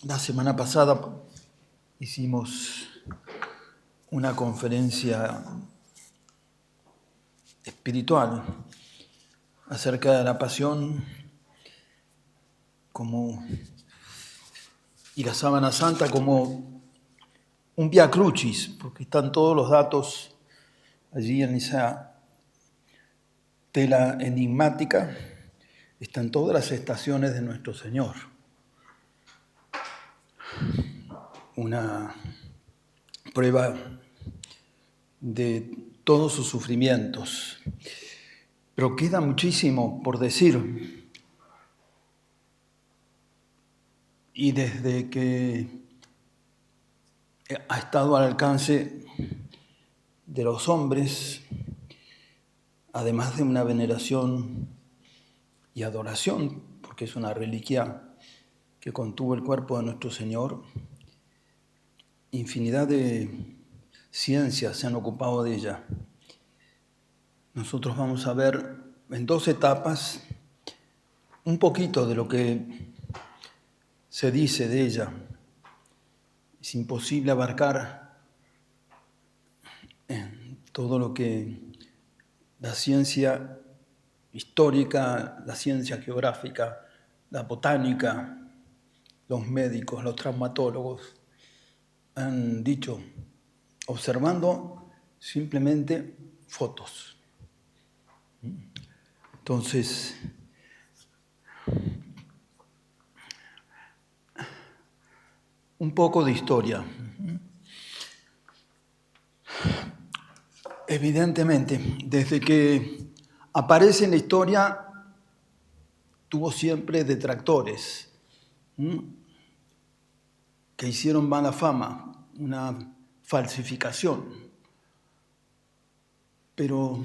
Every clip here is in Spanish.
La semana pasada hicimos una conferencia espiritual acerca de la pasión y la sábana santa como un vía crucis, porque están todos los datos allí en esa tela enigmática, están todas las estaciones de nuestro Señor. Una prueba de todos sus sufrimientos. Pero queda muchísimo por decir. Y desde que ha estado al alcance de los hombres, además de una veneración y adoración, porque es una reliquia que contuvo el cuerpo de nuestro Señor, infinidad de ciencias se han ocupado de ella. Nosotros vamos a ver en 2 etapas un poquito de lo que se dice de ella. Es imposible abarcar todo lo que la ciencia histórica, la ciencia geográfica, la botánica, los médicos, los traumatólogos han dicho, observando simplemente fotos. Entonces, un poco de historia. Evidentemente, desde que aparece en la historia, tuvo siempre detractores que hicieron mala fama, una falsificación. Pero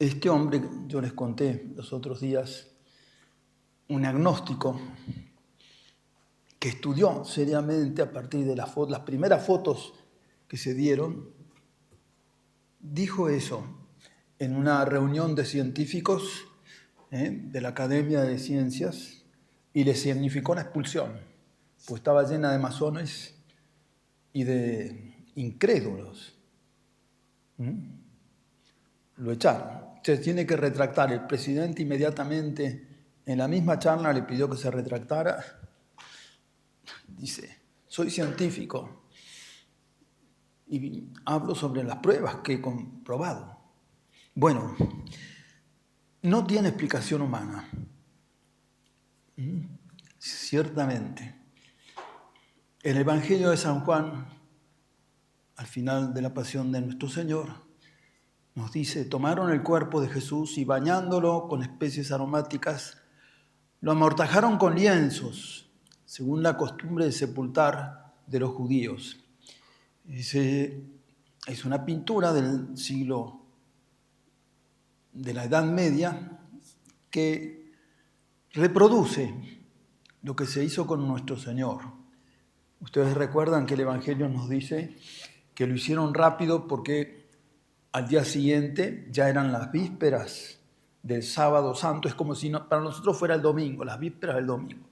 este hombre, yo les conté los otros días, un agnóstico que estudió seriamente a partir de las primeras fotos que se dieron, dijo eso en una reunión de científicos de la Academia de Ciencias y le significó la expulsión, pues estaba llena de masones y de incrédulos. Lo echaron. Se tiene que retractar. El presidente inmediatamente, en la misma charla, le pidió que se retractara. Dice, soy científico y hablo sobre las pruebas que he comprobado. Bueno, no tiene explicación humana. Ciertamente. El Evangelio de San Juan, al final de la pasión de nuestro Señor, nos dice, tomaron el cuerpo de Jesús y bañándolo con especies aromáticas, lo amortajaron con lienzos, según la costumbre de sepultar de los judíos. Es una pintura del siglo de la Edad Media que reproduce lo que se hizo con nuestro Señor. Ustedes recuerdan que el Evangelio nos dice que lo hicieron rápido porque al día siguiente ya eran las vísperas del sábado santo. Es como si para nosotros fuera el domingo, las vísperas del domingo.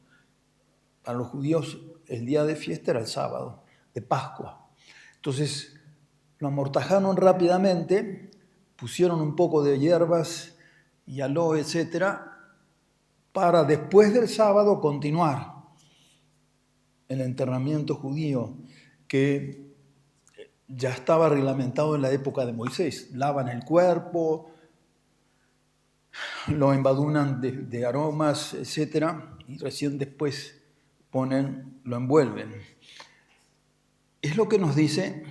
Para los judíos el día de fiesta era el sábado, de Pascua. Entonces lo amortajaron rápidamente, pusieron un poco de hierbas y aloe, etcétera, para después del sábado continuar el enterramiento judío que ya estaba reglamentado en la época de Moisés. Lavan el cuerpo, lo embadunan de aromas, etcétera, y recién después lo envuelven. Es lo que nos dice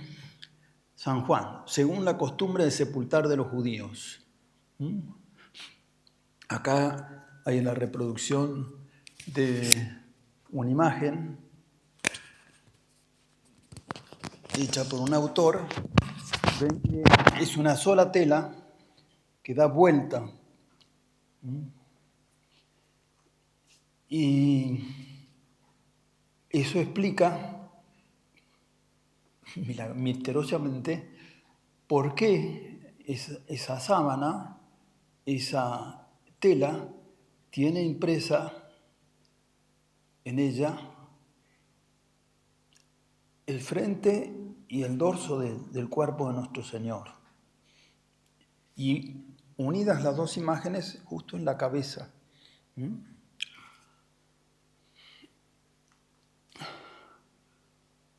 San Juan, según la costumbre de sepultar de los judíos. Acá hay la reproducción de una imagen hecha por un autor. Ven que es una sola tela que da vuelta. Y eso explica misteriosamente por qué esa sábana, esa tela, tiene impresa en ella el frente y el dorso del cuerpo de nuestro Señor. Y unidas las dos imágenes justo en la cabeza.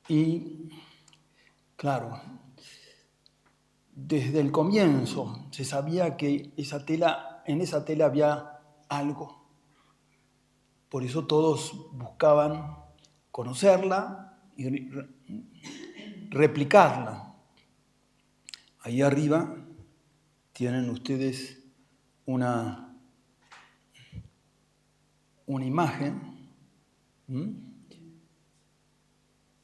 Y claro, desde el comienzo se sabía que en esa tela había algo. Por eso todos buscaban conocerla y replicarla. Ahí arriba tienen ustedes una imagen.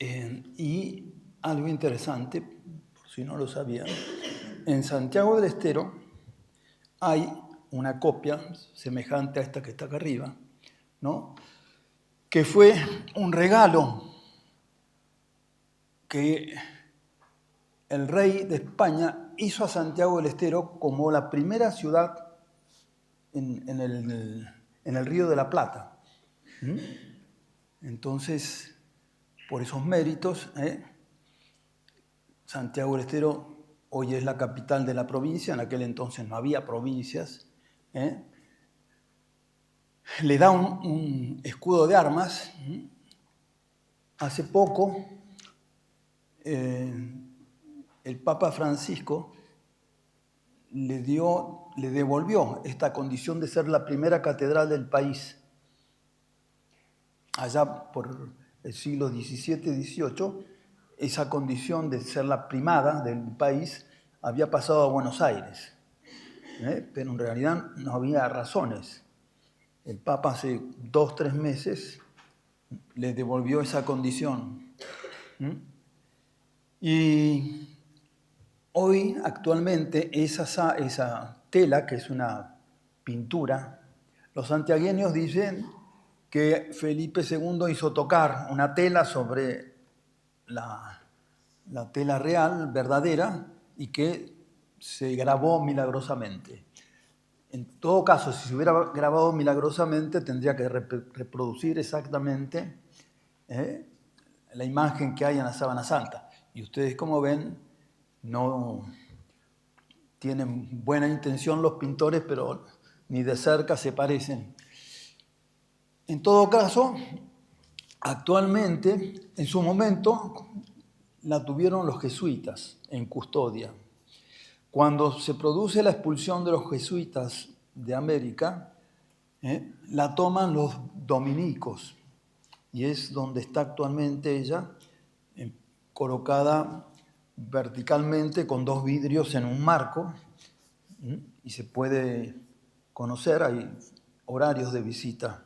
Y algo interesante, por si no lo sabían, en Santiago del Estero hay una copia semejante a esta que está acá arriba, ¿no? Que fue un regalo que el rey de España hizo a Santiago del Estero como la primera ciudad en el Río de la Plata. Entonces, por esos méritos, Santiago del Estero hoy es la capital de la provincia, en aquel entonces no había provincias. Le da un escudo de armas. Hace poco, el Papa Francisco le devolvió esta condición de ser la primera catedral del país. Allá por el siglo XVII-XVIII, esa condición de ser la primada del país había pasado a Buenos Aires, pero en realidad no había razones. El Papa hace 2 o 3 meses le devolvió esa condición. Y hoy, actualmente, esa tela, que es una pintura, los santiagueños dicen que Felipe II hizo tocar una tela sobre la tela real, verdadera, y que se grabó milagrosamente. En todo caso, si se hubiera grabado milagrosamente, tendría que reproducir exactamente la imagen que hay en la Sábana Santa. Y ustedes, como ven, no tienen buena intención los pintores, pero ni de cerca se parecen. En todo caso, actualmente, en su momento, la tuvieron los jesuitas en custodia. Cuando se produce la expulsión de los jesuitas de América, la toman los dominicos, y es donde está actualmente ella, colocada verticalmente con 2 vidrios en un marco, y se puede conocer, hay horarios de visita.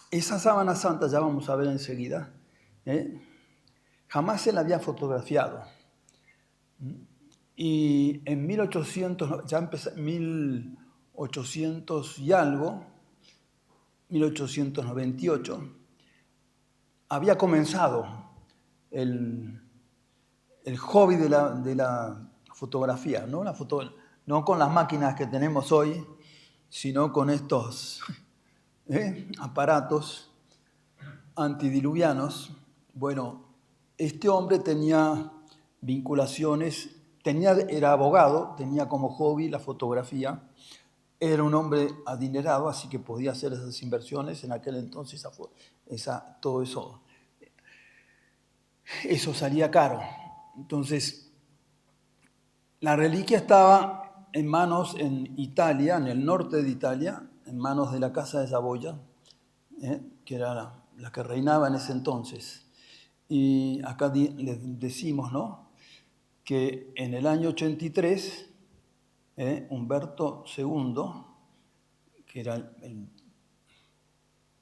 Esa Sábana Santa, ya vamos a ver enseguida, jamás se la había fotografiado. Y en 1800 y algo, 1898, había comenzado el hobby de la fotografía, ¿no? No con las máquinas que tenemos hoy, sino con estos aparatos antidiluvianos. Bueno, este hombre tenía vinculaciones, era abogado, tenía como hobby la fotografía, era un hombre adinerado, así que podía hacer esas inversiones. En aquel entonces todo eso salía caro. Entonces, la reliquia estaba en manos en Italia, en el norte de Italia, en manos de la Casa de Saboya, que era la que reinaba en ese entonces. Y acá les decimos, ¿no?, que en el año 83, Humberto II, que era el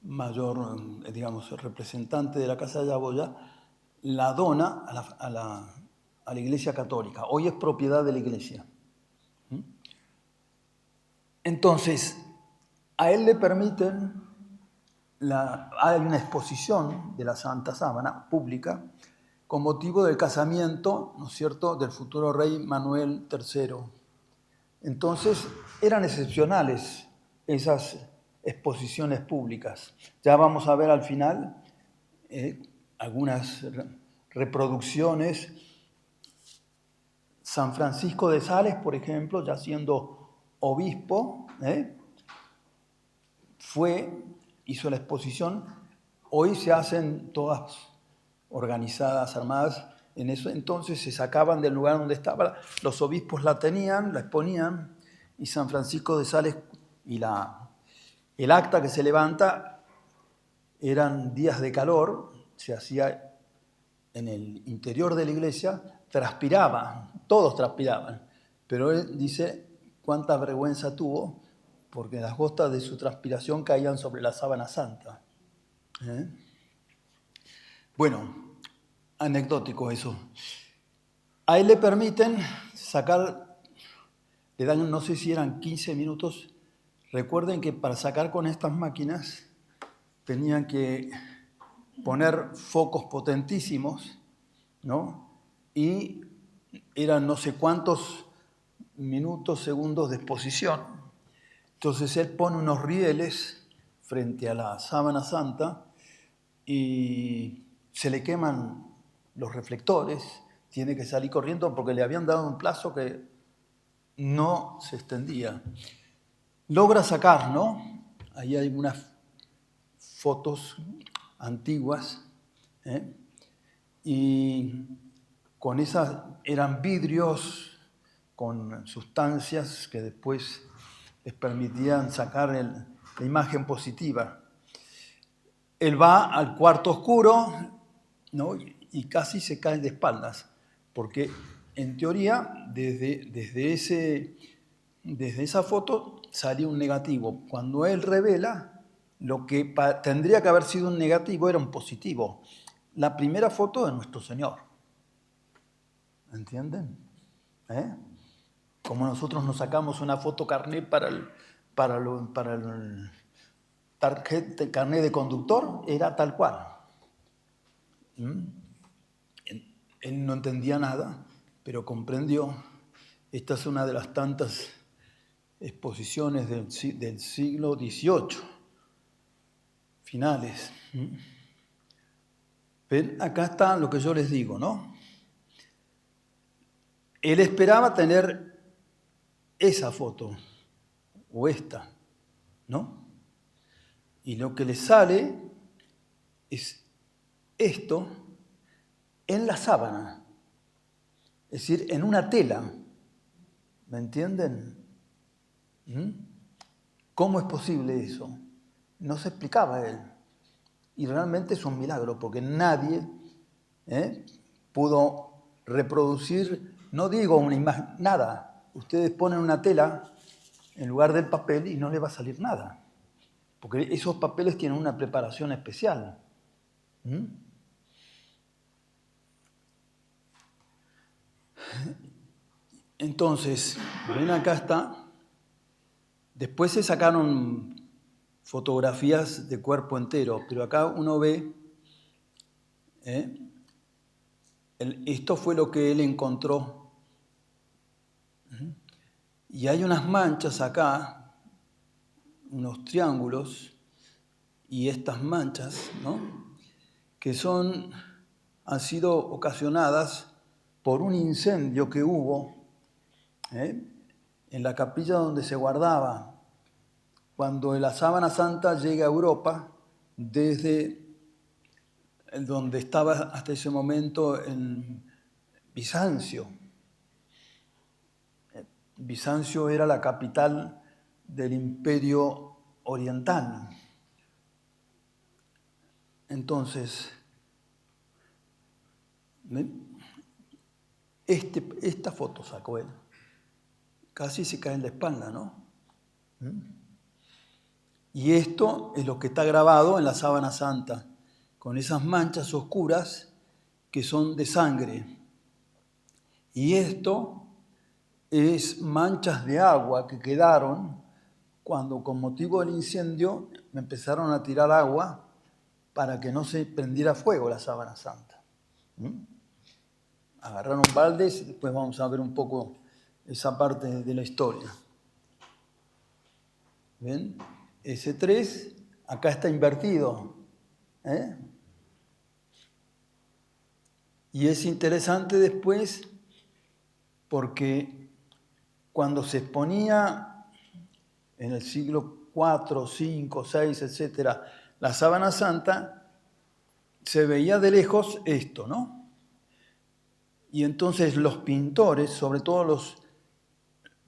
mayor, digamos, el representante de la Casa de Saboya, la dona a la Iglesia Católica. Hoy es propiedad de la Iglesia. Entonces, a él le permiten, hay una exposición de la Santa Sábana pública con motivo del casamiento, ¿no es cierto?, del futuro rey Manuel III. Entonces, eran excepcionales esas exposiciones públicas. Ya vamos a ver al final algunas reproducciones. San Francisco de Sales, por ejemplo, ya siendo obispo, hizo la exposición. Hoy se hacen todas organizadas, armadas. En eso entonces se sacaban del lugar donde estaba, los obispos la tenían, la exponían, y San Francisco de Sales y el acta que se levanta eran días de calor, se hacía en el interior de la iglesia, transpiraba, todos transpiraban, pero él dice cuánta vergüenza tuvo porque las gotas de su transpiración caían sobre la sábana santa. Bueno, anecdótico eso. A él le permiten sacar, le dan, no sé si eran 15 minutos. Recuerden que para sacar con estas máquinas tenían que poner focos potentísimos, ¿no? Y eran no sé cuántos minutos, segundos de exposición. Entonces él pone unos rieles frente a la sábana santa y se le queman los reflectores, tiene que salir corriendo porque le habían dado un plazo que no se extendía. Logra sacar, ¿no? Ahí hay unas fotos antiguas, y con esas eran vidrios con sustancias que después les permitían sacar la imagen positiva. Él va al cuarto oscuro, ¿no? Y casi se cae de espaldas, porque en teoría desde esa foto salió un negativo. Cuando él revela, lo que tendría que haber sido un negativo era un positivo. La primera foto de nuestro Señor. ¿Entienden? Como nosotros nos sacamos una foto carnet para el carnet de conductor, era tal cual. Él no entendía nada, pero comprendió. Esta es una de las tantas exposiciones del siglo XVIII, finales. ¿Ven? Acá está lo que yo les digo, ¿no? Él esperaba tener esa foto, o esta, ¿no? Y lo que le sale es esto en la sábana, es decir, en una tela. ¿Me entienden? ¿Cómo es posible eso? No se explicaba él. Y realmente es un milagro, porque nadie pudo reproducir, no digo una imagen, nada. Ustedes ponen una tela en lugar del papel y no le va a salir nada, porque esos papeles tienen una preparación especial. Entonces, ven acá está. Después se sacaron fotografías de cuerpo entero, pero acá uno ve, esto fue lo que él encontró. Y hay unas manchas acá, unos triángulos, y estas manchas, ¿no? Que han sido ocasionadas por un incendio que hubo en la capilla donde se guardaba cuando la sábana santa llega a Europa desde donde estaba hasta ese momento en Bizancio. Bizancio era la capital del Imperio Oriental. Entonces, esta foto sacó él. Casi se cae en la espalda, ¿no? Y esto es lo que está grabado en la sábana santa, con esas manchas oscuras que son de sangre. Y esto es manchas de agua que quedaron cuando con motivo del incendio me empezaron a tirar agua para que no se prendiera fuego la sábana santa. Agarraron baldes y después vamos a ver un poco esa parte de la historia. ¿Ven? ese 3, acá está invertido. ¿Eh? Y es interesante después porque cuando se exponía en el siglo IV, V, VI, etcétera, la sábana santa, se veía de lejos esto, ¿no? Y entonces los pintores, sobre todo los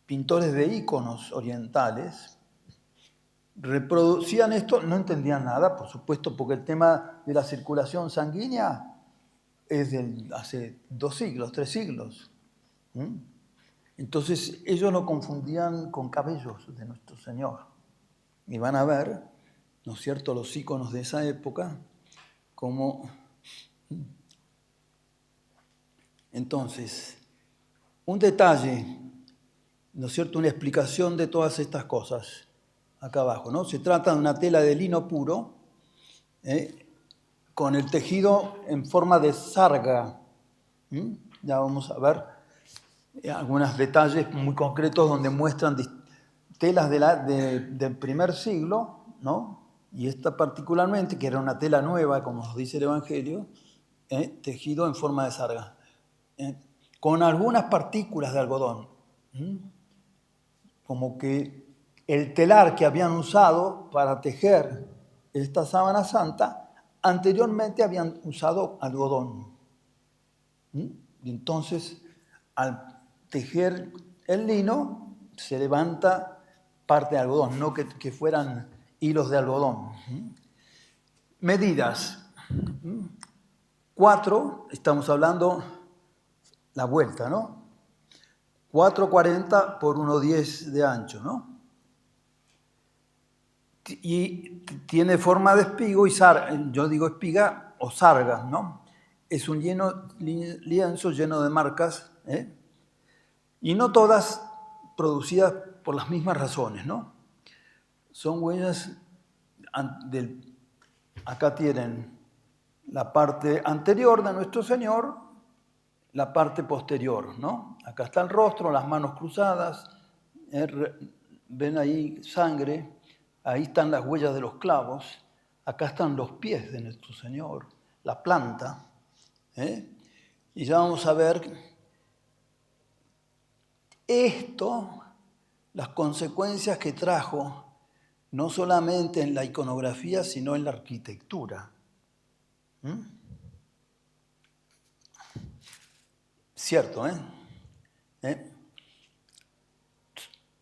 pintores de íconos orientales, reproducían esto, no entendían nada, por supuesto, porque el tema de la circulación sanguínea es de hace 2 siglos, 3 siglos. Entonces ellos lo confundían con cabellos de nuestro Señor. Y van a ver, ¿no es cierto?, los íconos de esa época, como... Entonces, un detalle, ¿no es cierto?, una explicación de todas estas cosas, acá abajo, ¿no? Se trata de una tela de lino puro, con el tejido en forma de sarga. Ya vamos a ver algunos detalles muy concretos donde muestran telas del primer siglo, ¿no? Y esta particularmente, que era una tela nueva, como nos dice el Evangelio, tejido en forma de sarga, con algunas partículas de algodón, como que el telar que habían usado para tejer esta sábana santa, anteriormente habían usado algodón. Y entonces, al tejer el lino, se levanta parte de algodón, no que fueran hilos de algodón. Medidas. 4, estamos hablando la vuelta, ¿no? 4,40 por 1,10 de ancho, ¿no? Y tiene forma de espigo y yo digo espiga o sarga, ¿no? Es un lienzo lleno de marcas, y no todas producidas por las mismas razones, ¿no? Son huellas acá tienen la parte anterior de nuestro Señor, la parte posterior, ¿no? Acá está el rostro, las manos cruzadas, ven ahí sangre, ahí están las huellas de los clavos, acá están los pies de nuestro Señor, la planta, y ya vamos a ver esto, las consecuencias que trajo, no solamente en la iconografía, sino en la arquitectura. Cierto,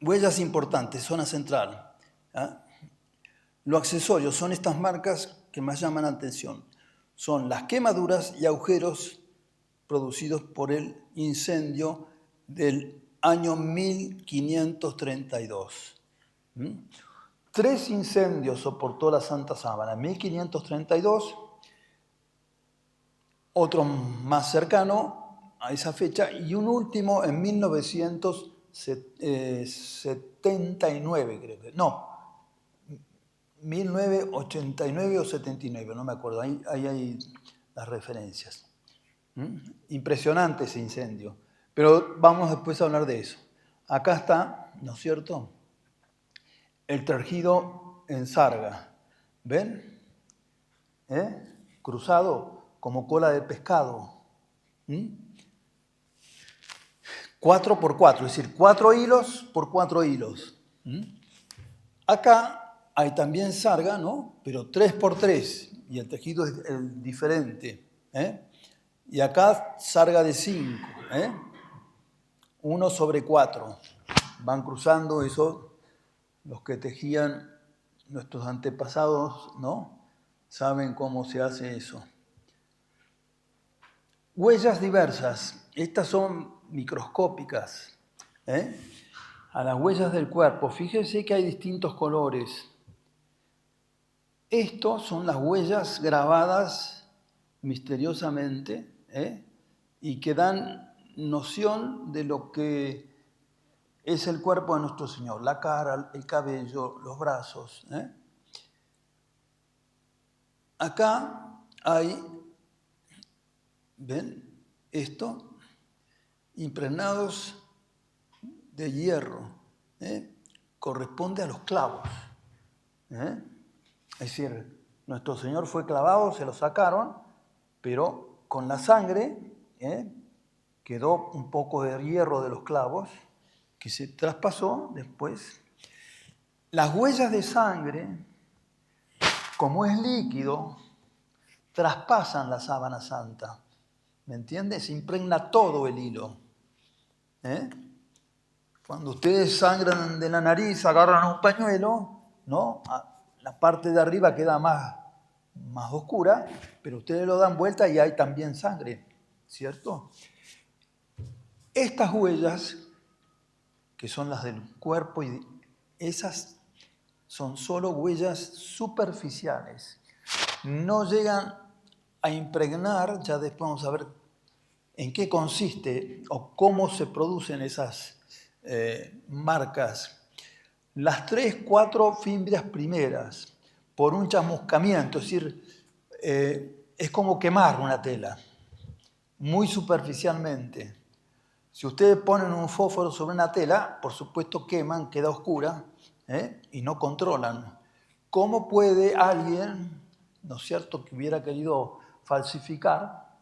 Huellas importantes, zona central. Lo accesorio son estas marcas que más llaman la atención. Son las quemaduras y agujeros producidos por el incendio del año 1532. 3 incendios soportó la Santa Sábana. 1532, otro más cercano a esa fecha, y un último en 1979, creo que. No, 1989 o 79, no me acuerdo, ahí hay las referencias. Impresionante ese incendio, pero vamos después a hablar de eso. Acá está, ¿no es cierto?, el tejido en sarga, ¿ven? Cruzado como cola de pescado. 4 por 4, es decir, 4 hilos por 4 hilos. Acá hay también sarga, ¿no? Pero 3 por 3, y el tejido es diferente. Y acá sarga de 5, 1 sobre 4. Van cruzando eso, los que tejían nuestros antepasados, ¿no? Saben cómo se hace eso. Huellas diversas, estas son microscópicas. A las huellas del cuerpo, fíjense que hay distintos colores. Estos son las huellas grabadas misteriosamente, y que dan noción de lo que es el cuerpo de nuestro Señor, la cara, el cabello, los brazos. Acá hay, ¿ven? Esto, impregnados de hierro, corresponde a los clavos. Es decir, nuestro Señor fue clavado, se lo sacaron, pero con la sangre quedó un poco de hierro de los clavos que se traspasó después. Las huellas de sangre, como es líquido, traspasan la sábana santa. ¿Me entiendes? Se impregna todo el hilo. Cuando ustedes sangran de la nariz, agarran un pañuelo, ¿no? La parte de arriba queda más oscura, pero ustedes lo dan vuelta y hay también sangre, ¿cierto? Estas huellas, que son las del cuerpo, esas son solo huellas superficiales. No llegan a impregnar, ya después vamos a ver en qué consiste o cómo se producen esas marcas. Las 3, 4 fimbrias primeras, por un chamuscamiento, es decir, es como quemar una tela, muy superficialmente. Si ustedes ponen un fósforo sobre una tela, por supuesto queman, queda oscura, y no controlan. ¿Cómo puede alguien, ¿no es cierto?, que hubiera querido falsificar,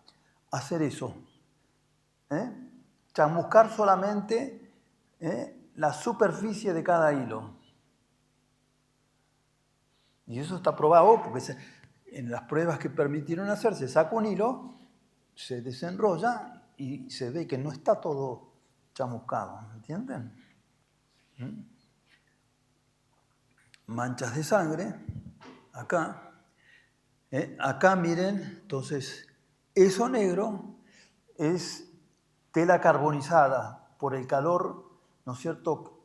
hacer eso? Chamuscar solamente la superficie de cada hilo. Y eso está probado porque en las pruebas que permitieron hacer, se saca un hilo, se desenrolla y se ve que no está todo chamuscado, ¿entienden? Manchas de sangre, acá. Acá miren, entonces, eso negro es tela carbonizada por el calor, ¿no es cierto?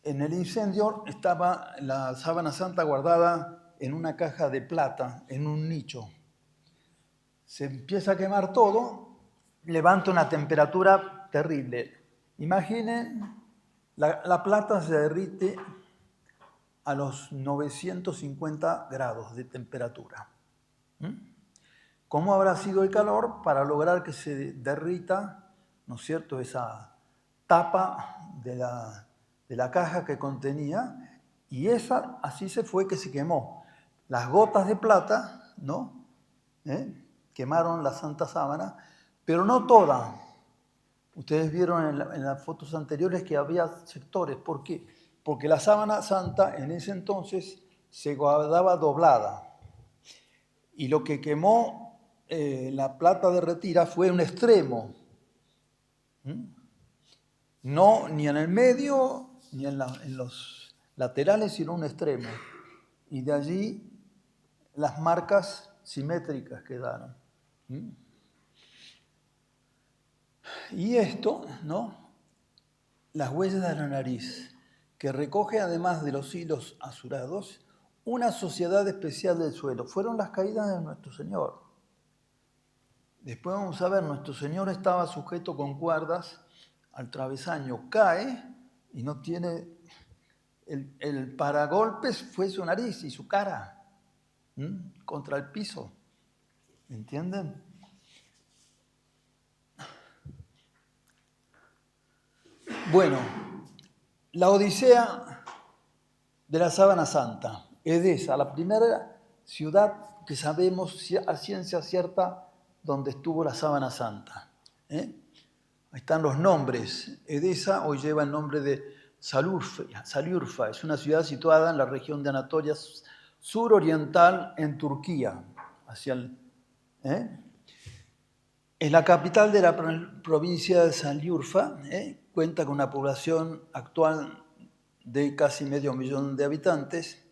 En el incendio estaba la sábana santa guardada en una caja de plata, en un nicho. Se empieza a quemar todo, levanta una temperatura terrible. Imaginen, la plata se derrite a los 950 grados de temperatura. ¿Cómo habrá sido el calor para lograr que se derrita, ¿no es cierto?, esa tapa de la caja que contenía? Y así se fue que se quemó. Las gotas de plata, ¿no? Quemaron la santa sábana, pero no toda. Ustedes vieron en las fotos anteriores que había sectores. ¿Por qué? Porque la sábana santa en ese entonces se guardaba doblada. Y lo que quemó la plata derretida fue un extremo. No ni en el medio ni en los laterales, sino un extremo. Y de allí las marcas simétricas quedaron. Y esto, ¿no? Las huellas de la nariz, que recoge además de los hilos azurados, una sociedad especial del suelo. Fueron las caídas de nuestro Señor. Después vamos a ver, nuestro Señor estaba sujeto con cuerdas al travesaño, cae y no tiene, el paragolpes fue su nariz y su cara contra el piso. ¿Entienden? Bueno, la Odisea de la Sábana Santa, Edesa, la primera ciudad que sabemos a ciencia cierta donde estuvo la Sábana Santa. Ahí están los nombres. Edesa hoy lleva el nombre de Saliurfa. Es una ciudad situada en la región de Anatolia suroriental en Turquía. Es la capital de la provincia de Saliurfa. Cuenta con una población actual de casi 500.000 de habitantes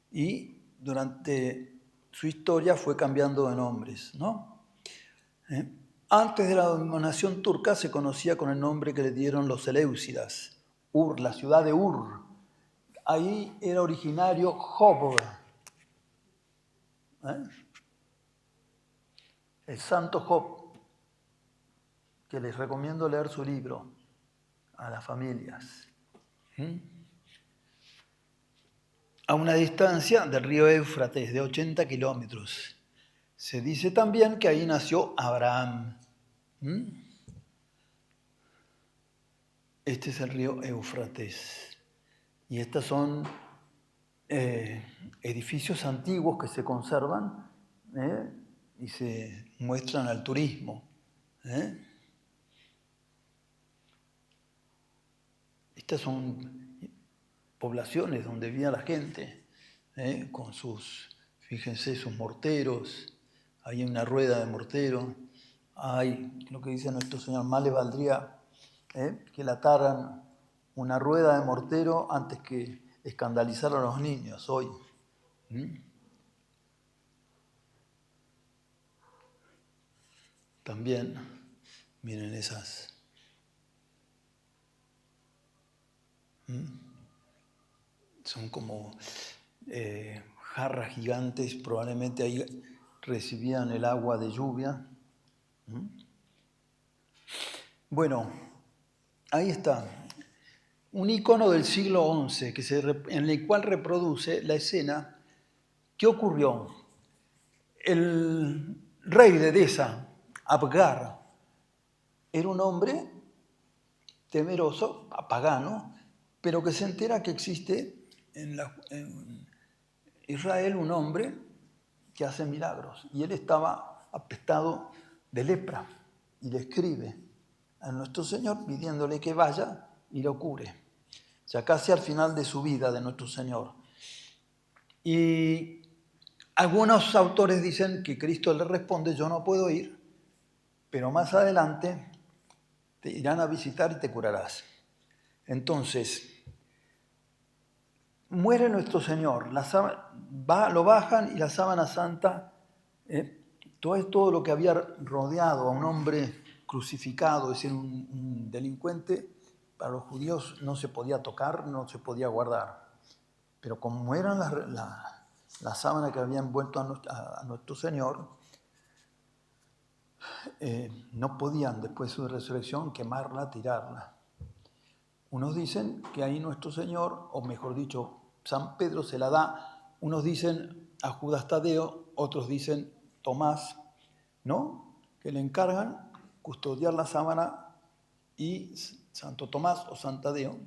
y durante su historia fue cambiando de nombres, ¿no? Antes de la dominación turca se conocía con el nombre que le dieron los Seleucidas, Ur, la ciudad de Ur. Ahí era originario Job, el santo Job, que les recomiendo leer su libro a las familias. A una distancia del río Éufrates de 80 kilómetros. Se dice también que ahí nació Abraham. Este es el río Éufrates. Y estas son edificios antiguos que se conservan y se muestran al turismo. Estas son poblaciones donde vivía la gente, con fíjense, sus morteros. Hay una rueda de mortero. Hay, lo que dice nuestro Señor, más le valdría que le ataran una rueda de mortero antes que escandalizar a los niños hoy. También, miren esas. Son como jarras gigantes, probablemente ahí recibían el agua de lluvia. Bueno, ahí está. Un icono del siglo XI en el cual reproduce la escena. ¿Qué ocurrió? El rey de Edesa, Abgar, era un hombre temeroso, pagano, pero que se entera que existe en Israel un hombre que hace milagros. Y él estaba apestado de lepra y le escribe a nuestro Señor pidiéndole que vaya y lo cure. Ya casi al final de su vida de nuestro Señor. Y algunos autores dicen que Cristo le responde, yo no puedo ir, pero más adelante te irán a visitar y te curarás. Entonces, muere nuestro Señor, lo bajan y la sábana santa, todo lo que había rodeado a un hombre crucificado, es decir, un delincuente, para los judíos no se podía tocar, no se podía guardar. Pero como eran la sábana que había envuelto a nuestro Señor, no podían después de su resurrección quemarla, tirarla. Unos dicen que ahí nuestro Señor, o mejor dicho, San Pedro se la da, unos dicen a Judas Tadeo, otros dicen Tomás, ¿no? Que le encargan custodiar la sábana y Santo Tomás o San Tadeo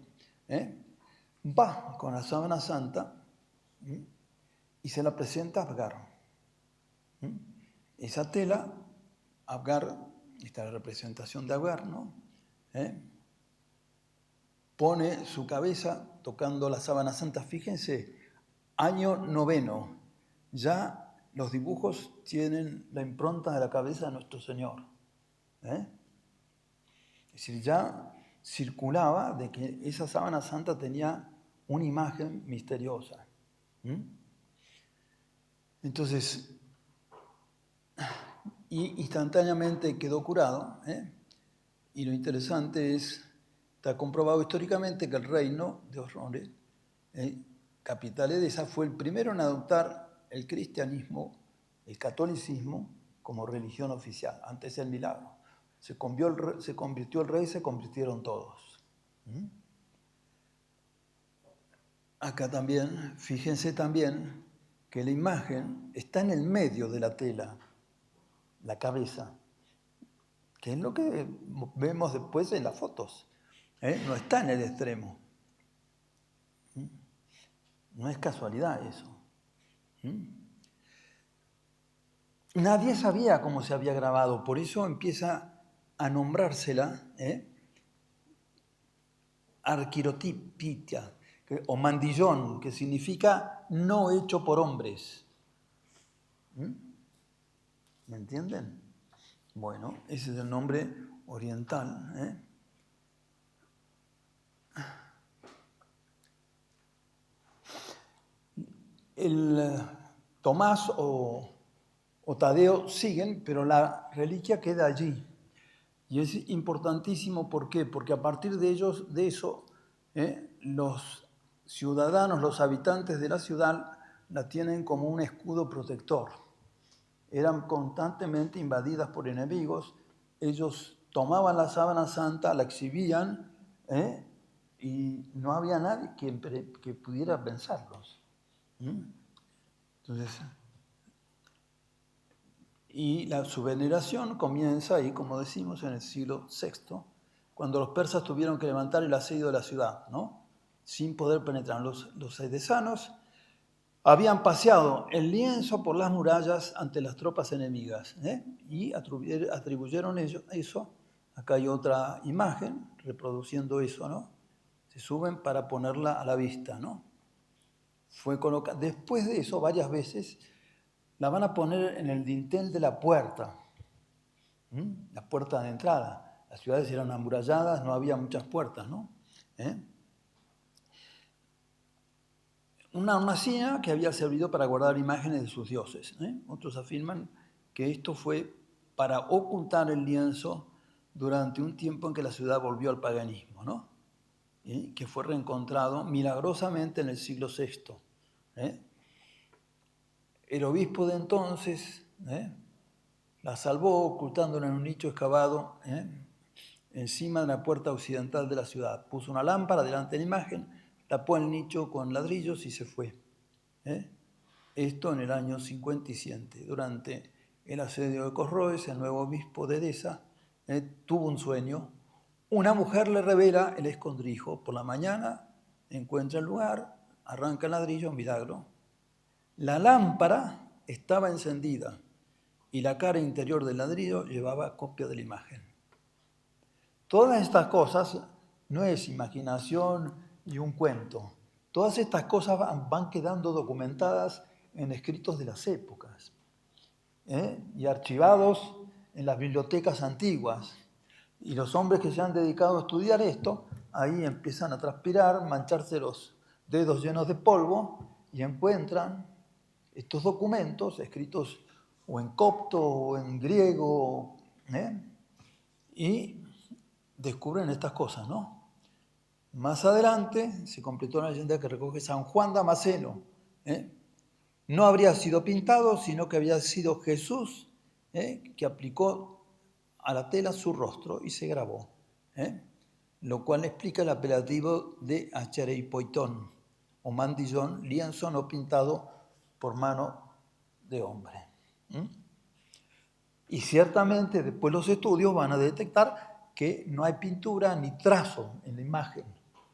va con la sábana santa y se la presenta a Abgar. Esa tela, Abgar, esta es la representación de Abgar, ¿no? Pone su cabeza tocando la sábana santa. Fíjense, año 9, ya los dibujos tienen la impronta de la cabeza de nuestro Señor. Es decir, ya circulaba de que esa sábana santa tenía una imagen misteriosa. Entonces, y instantáneamente quedó curado. Y lo interesante está comprobado históricamente que el reino de Osrone, capital Edesa, fue el primero en adoptar el cristianismo, el catolicismo, como religión oficial. Antes el milagro. Se convirtió el rey, se convirtieron todos. Acá también, fíjense también que la imagen está en el medio de la tela, la cabeza, que es lo que vemos después en las fotos. No está en el extremo. No es casualidad eso. Nadie sabía cómo se había grabado, por eso empieza a nombrársela arquirotipitia o mandillón, que significa no hecho por hombres. ¿Me entienden? Bueno, ese es el nombre oriental. El Tomás o Tadeo siguen, pero la reliquia queda allí. Y es importantísimo, ¿por qué? Porque a partir de eso, los ciudadanos, los habitantes de la ciudad, la tienen como un escudo protector. Eran constantemente invadidas por enemigos, ellos tomaban la sábana santa, la exhibían, y no había nadie que pudiera vencerlos. Entonces, y su veneración comienza ahí, como decimos, en el siglo VI, cuando los persas tuvieron que levantar el asedio de la ciudad, ¿no? Sin poder penetrar. Los edesanos habían paseado el lienzo por las murallas ante las tropas enemigas, y atribuyeron eso. Acá hay otra imagen reproduciendo eso, ¿no? Se suben para ponerla a la vista, ¿no? Fue colocada. Después de eso, varias veces, la van a poner en el dintel de la puerta, la puerta de entrada. Las ciudades eran amuralladas, no había muchas puertas, ¿no? Una hornacina que había servido para guardar imágenes de sus dioses. Otros afirman que esto fue para ocultar el lienzo durante un tiempo en que la ciudad volvió al paganismo, ¿no? Que fue reencontrado milagrosamente en el siglo VI. El obispo de entonces la salvó ocultándola en un nicho excavado encima de la puerta occidental de la ciudad. Puso una lámpara delante de la imagen, tapó el nicho con ladrillos y se fue. Esto en el año 57. Durante el asedio de Cosroes, el nuevo obispo de Edesa tuvo un sueño. Una mujer le revela el escondrijo. Por la mañana encuentra el lugar, arranca el ladrillo, milagro. La lámpara estaba encendida y la cara interior del ladrillo llevaba copia de la imagen. Todas estas cosas no es imaginación y un cuento. Todas estas cosas van quedando documentadas en escritos de las épocas y archivados en las bibliotecas antiguas. Y los hombres que se han dedicado a estudiar esto, ahí empiezan a transpirar, mancharse los dedos llenos de polvo y encuentran estos documentos escritos o en copto o en griego, y descubren estas cosas, ¿no? Más adelante se completó la leyenda que recoge San Juan Damasceno. No habría sido pintado, sino que había sido Jesús que aplicó a la tela su rostro y se grabó. Lo cual explica el apelativo de achereipoitón o mandillón, lienzo no pintado por mano de hombre. Y ciertamente después los estudios van a detectar que no hay pintura ni trazo en la imagen.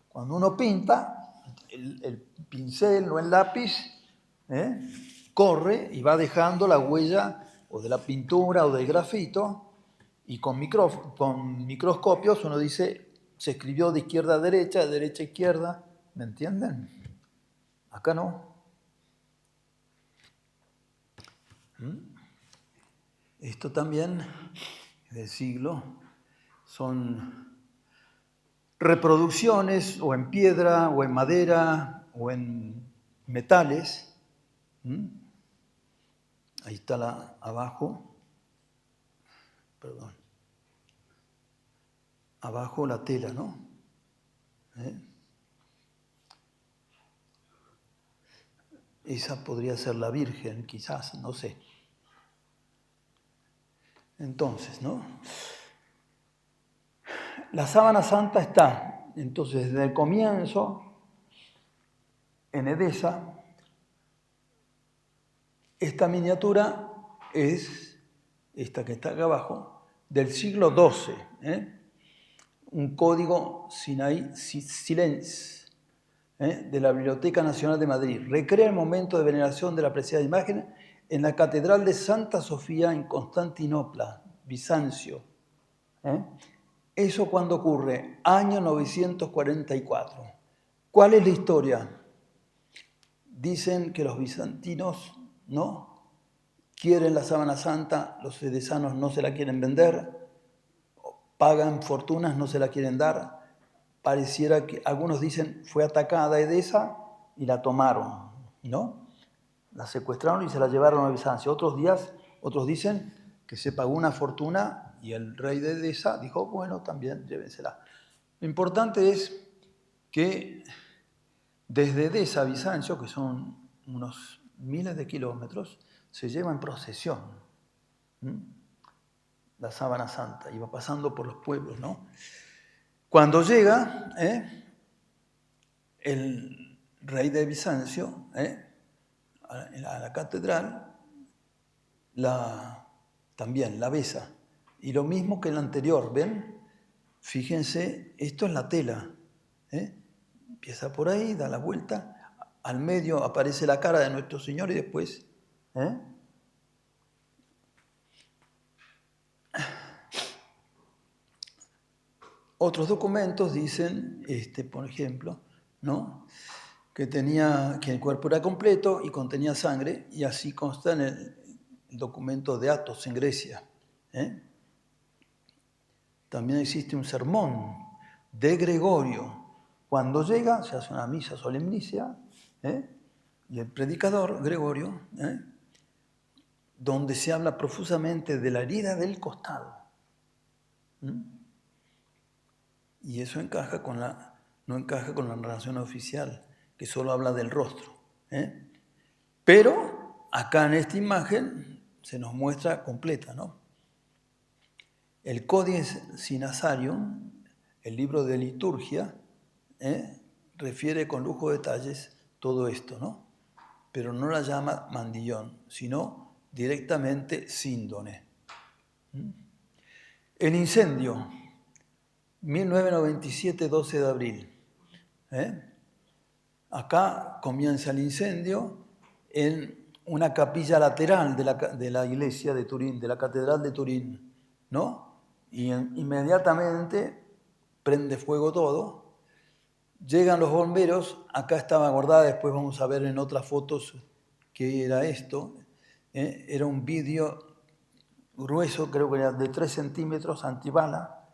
Cuando uno pinta, el pincel o el lápiz corre y va dejando la huella o de la pintura o del grafito, y con microscopios uno dice, se escribió de izquierda a derecha, de derecha a izquierda, ¿me entienden? Acá no. Esto también del siglo son reproducciones o en piedra o en madera o en metales. Ahí está abajo, perdón, abajo la tela, ¿no? Esa podría ser la Virgen, quizás, no sé. Entonces, ¿no? La sábana santa está, entonces, desde el comienzo, en Edesa. Esta miniatura es, esta que está acá abajo, del siglo XII, un código Sinaí Silens, de la Biblioteca Nacional de Madrid. Recrea el momento de veneración de la apreciada imagen en la Catedral de Santa Sofía en Constantinopla, Bizancio. ¿Eso cuándo ocurre? Año 944. ¿Cuál es la historia? Dicen que los bizantinos no quieren la sábana santa, los edesanos no se la quieren vender, pagan fortunas, no se la quieren dar. Pareciera que, algunos dicen, fue atacada Edesa y la tomaron, ¿no? La secuestraron y se la llevaron a Bizancio. Otros dicen que se pagó una fortuna y el rey de Edesa dijo, bueno, también llévensela. Lo importante es que desde Edesa a Bizancio, que son unos miles de kilómetros, se lleva en procesión la sábana santa y va pasando por los pueblos, ¿no? Cuando llega el rey de Bizancio a la catedral, también la besa. Y lo mismo que el anterior, ¿ven? Fíjense, esto es la tela. Empieza por ahí, da la vuelta. al medio aparece la cara de nuestro Señor y después... Otros documentos dicen, por ejemplo, ¿no?, que el cuerpo era completo y contenía sangre, y así consta en el documento de Athos en Grecia. También existe un sermón de Gregorio. Cuando llega, se hace una misa solemnicia, y el predicador, Gregorio, donde se habla profusamente de la herida del costado. Y eso no encaja con la narración oficial, que solo habla del rostro. Pero acá en esta imagen se nos muestra completa, ¿no? El Codex Sinasarium, el libro de liturgia, refiere con lujo de detalles todo esto, ¿no? Pero no la llama mandillón, sino directamente síndone. El incendio, 1997, 12 de abril. Acá comienza el incendio en una capilla lateral de la iglesia de Turín, de la catedral de Turín, ¿no? Y inmediatamente prende fuego todo. Llegan los bomberos, acá estaba guardada, después vamos a ver en otras fotos qué era esto. Era un vidrio grueso, creo que era de 3 centímetros, antibala.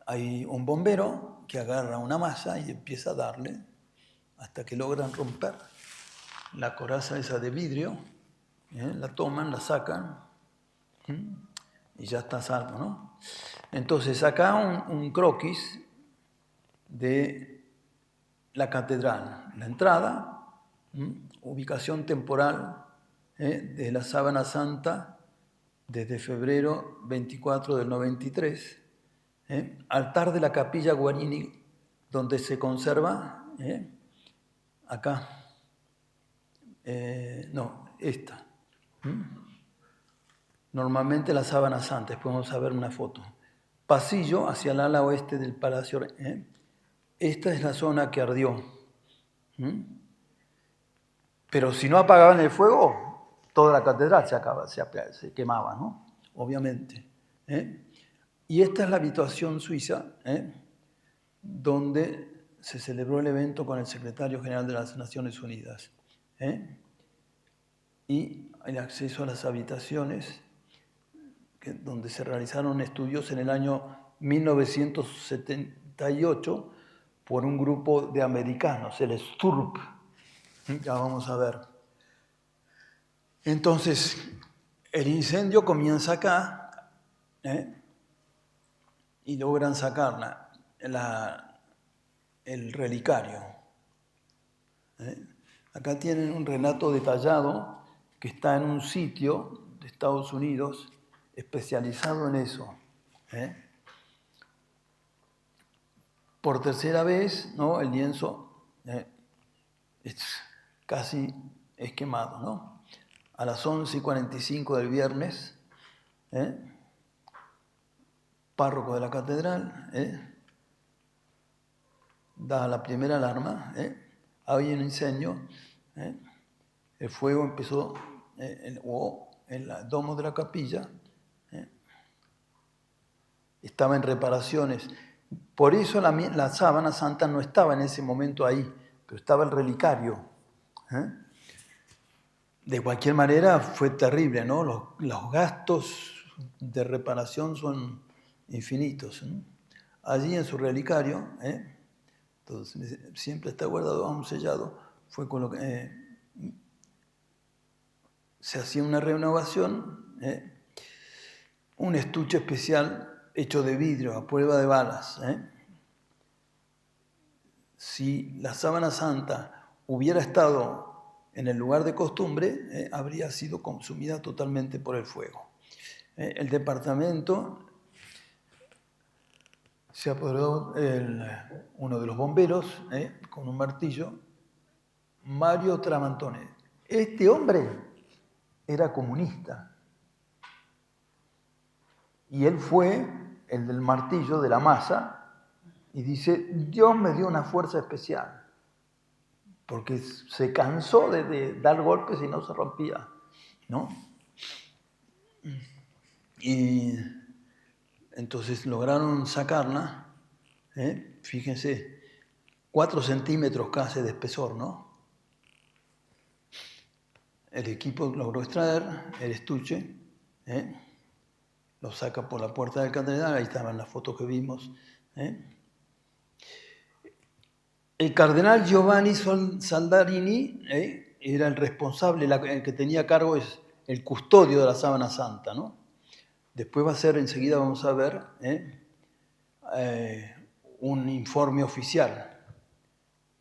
Hay un bombero que agarra una masa y empieza a darle hasta que logran romper la coraza esa de vidrio, la toman, la sacan y ya está salvo, ¿no? Entonces acá un croquis de la catedral, la entrada, ubicación temporal de la Sábana Santa desde febrero 24 del 93, altar de la capilla Guarini donde se conserva, acá, esta. Normalmente la Sábana Santa, después vamos a ver una foto. Pasillo hacia el ala oeste del palacio. Esta es la zona que ardió. Pero si no apagaban el fuego, toda la catedral se quemaba, ¿no? Obviamente. Y esta es la habitación suiza, donde se celebró el evento con el secretario general de las Naciones Unidas. Y el acceso a las habitaciones, donde se realizaron estudios en el año 1978 por un grupo de americanos, el STURP. Ya vamos a ver. Entonces, el incendio comienza acá, y logran sacar el relicario. Acá tienen un relato detallado que está en un sitio de Estados Unidos especializado en eso. Por tercera vez, ¿no?, el lienzo casi es quemado, ¿no? A las 11:45 del viernes, párroco de la catedral da la primera alarma, había un incendio, el fuego empezó en el domo de la capilla, estaba en reparaciones. Por eso la sábana santa no estaba en ese momento ahí, pero estaba el relicario. De cualquier manera fue terrible, ¿no? Los gastos de reparación son infinitos, ¿no? Allí en su relicario, entonces, siempre está guardado, aún sellado, fue con lo que se hacía una renovación, un estuche especial hecho de vidrio a prueba de balas. Si la sábana santa hubiera estado en el lugar de costumbre, habría sido consumida totalmente por el fuego. El departamento se apoderó uno de los bomberos con un martillo, Mario Tramantone. Este hombre era comunista y él fue el del martillo, de la masa, y dice: Dios me dio una fuerza especial. porque se cansó de dar golpes y no se rompía, ¿no? Y entonces lograron sacarla, fíjense, 4 centímetros casi de espesor, ¿no? El equipo logró extraer el estuche, lo saca por la puerta del catedral, ahí estaban las fotos que vimos. El cardenal Giovanni Saldarini era el responsable, el que tenía a cargo es el custodio de la sábana santa, ¿no? Después va a ser, enseguida vamos a ver, un informe oficial.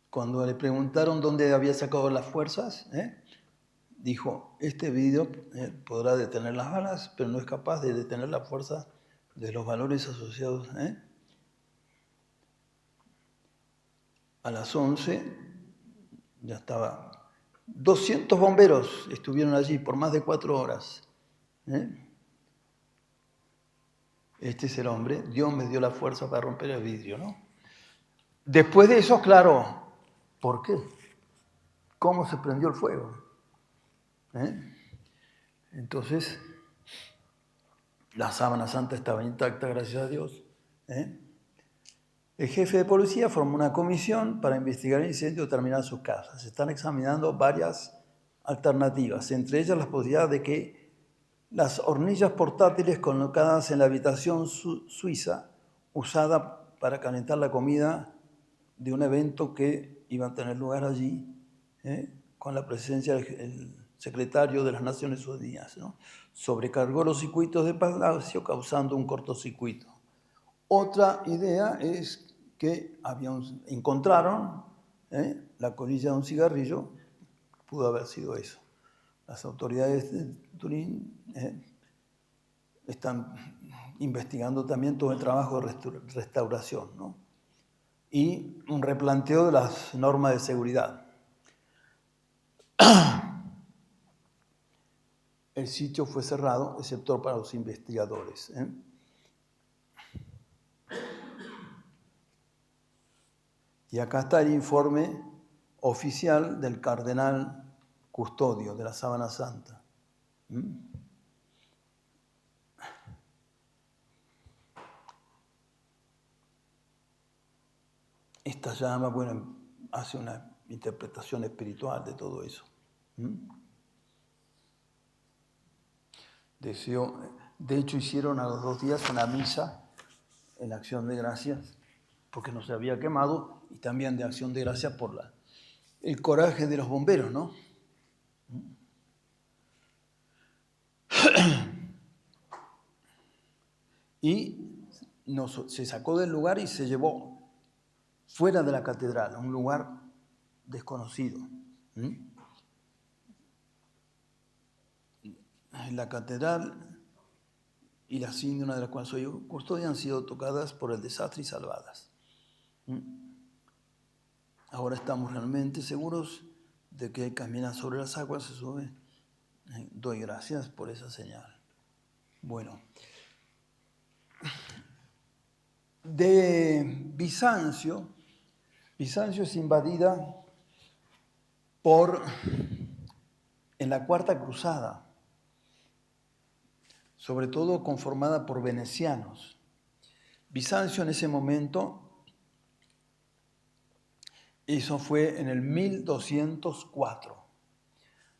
Cuando le preguntaron dónde había sacado las fuerzas, dijo, este video podrá detener las balas, pero no es capaz de detener la fuerza de los valores asociados. A las 11 ya estaba. 200 bomberos estuvieron allí por más de 4 horas. Este es el hombre, Dios me dio la fuerza para romper el vidrio, ¿no? Después de eso, claro, ¿por qué? ¿Cómo se prendió el fuego? Entonces, la sábana santa estaba intacta, gracias a Dios. El jefe de policía formó una comisión para investigar el incendio y determinar sus causas. Se están examinando varias alternativas, entre ellas la posibilidad de que las hornillas portátiles colocadas en la habitación suiza, usada para calentar la comida de un evento que iba a tener lugar allí, con la presencia del secretario de las Naciones Unidas, ¿no? Sobrecargó los circuitos de palacio causando un cortocircuito. Otra idea es que encontraron la colilla de un cigarrillo, pudo haber sido eso. Las autoridades de Turín están investigando también todo el trabajo de restauración, ¿no? Y un replanteo de las normas de seguridad. El sitio fue cerrado, excepto para los investigadores. Y acá está el informe oficial del cardenal custodio de la sábana santa. Esta llama, bueno, hace una interpretación espiritual de todo eso. De hecho, hicieron a los 2 días una misa en acción de gracias, porque no se había quemado, y también de acción de gracias por el coraje de los bomberos, ¿no? Y se sacó del lugar y se llevó fuera de la catedral, a un lugar desconocido. La catedral y la síndona de la cual soy custodia han sido tocadas por el desastre y salvadas. Ahora estamos realmente seguros de que camina sobre las aguas, se sube. Doy gracias por esa señal. Bueno, de Bizancio es invadida en la Cuarta Cruzada, sobre todo conformada por venecianos. Bizancio en ese momento, eso fue en el 1204,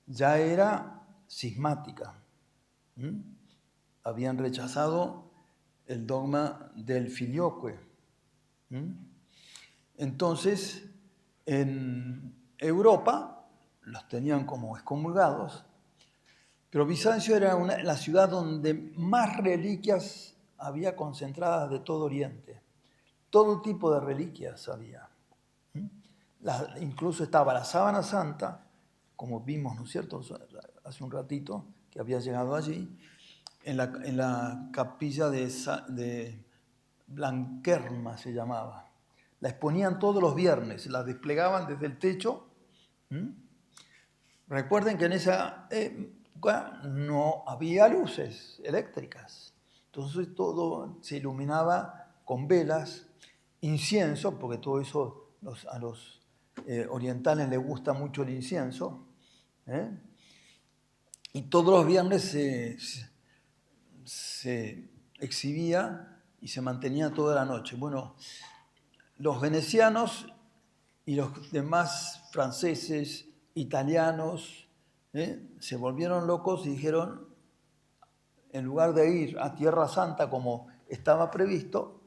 ya era cismática. Habían rechazado el dogma del filioque. Entonces, en Europa los tenían como excomulgados, pero Bizancio era la ciudad donde más reliquias había concentradas de todo Oriente. Todo tipo de reliquias había. Incluso estaba la sábana santa, como vimos, ¿no es cierto?, hace un ratito, que había llegado allí, en la capilla de Blanquerna se llamaba. La exponían todos los viernes, la desplegaban desde el techo. Recuerden que en esa época no había luces eléctricas, entonces todo se iluminaba con velas, incienso, porque todo eso a los orientales les gusta mucho el incienso, ¿eh? Y todos los viernes se exhibía y se mantenía toda la noche. Bueno, los venecianos y los demás franceses, italianos, se volvieron locos y dijeron, en lugar de ir a Tierra Santa como estaba previsto,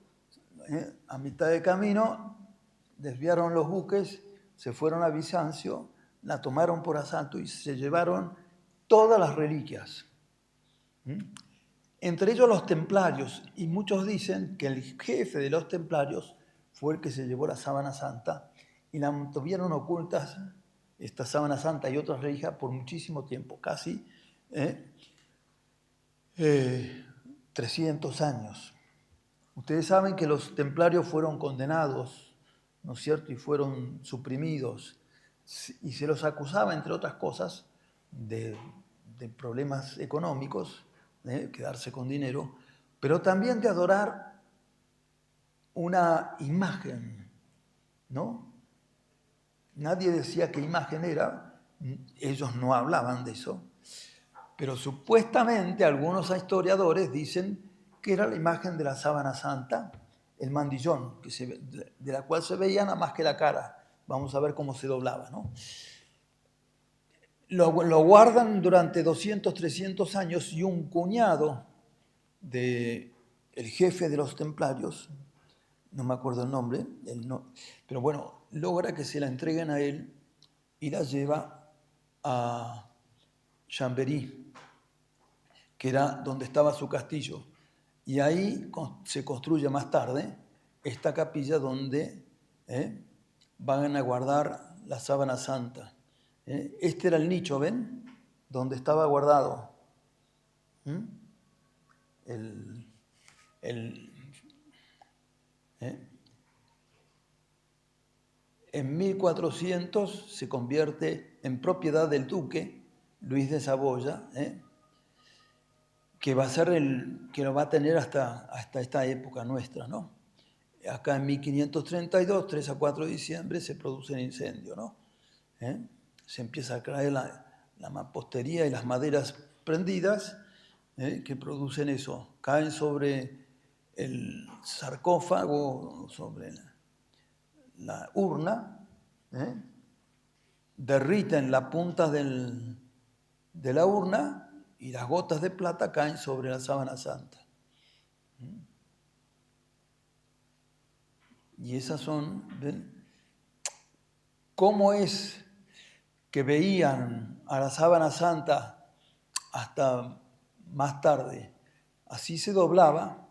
a mitad de camino desviaron los buques, se fueron a Bizancio, la tomaron por asalto y se llevaron todas las reliquias. Entre ellos los templarios, y muchos dicen que el jefe de los templarios fue el que se llevó la sábana santa y la tuvieron ocultas, esta sábana santa y otras reliquias, por muchísimo tiempo, casi 300 años. Ustedes saben que los templarios fueron condenados, ¿no es cierto?, y fueron suprimidos, y se los acusaba, entre otras cosas, de problemas económicos, quedarse con dinero, pero también de adorar una imagen, ¿no? Nadie decía qué imagen era, ellos no hablaban de eso, pero supuestamente algunos historiadores dicen que era la imagen de la sábana santa, el mandillón, de la cual se veía nada más que la cara. Vamos a ver cómo se doblaba, ¿no? Lo guardan durante 200, 300 años y un cuñado del jefe de los templarios, no me acuerdo el nombre, pero bueno, logra que se la entreguen a él y la lleva a Chambéry, que era donde estaba su castillo. Y ahí se construye más tarde esta capilla donde van a guardar la sábana santa. Este era el nicho, ¿ven? Donde estaba guardado. En 1400 se convierte en propiedad del duque Luis de Saboya, que va a ser que lo va a tener hasta esta época nuestra, ¿no? Acá en 1532, 3 a 4 de diciembre, se produce el incendio, ¿no? Se empieza a caer la mampostería y las maderas prendidas que producen eso. Caen sobre el sarcófago, sobre la urna, derriten la punta de la urna y las gotas de plata caen sobre la sábana santa. Y esas son, ¿ven? ¿Cómo es que veían a la sábana santa hasta más tarde? Así se doblaba,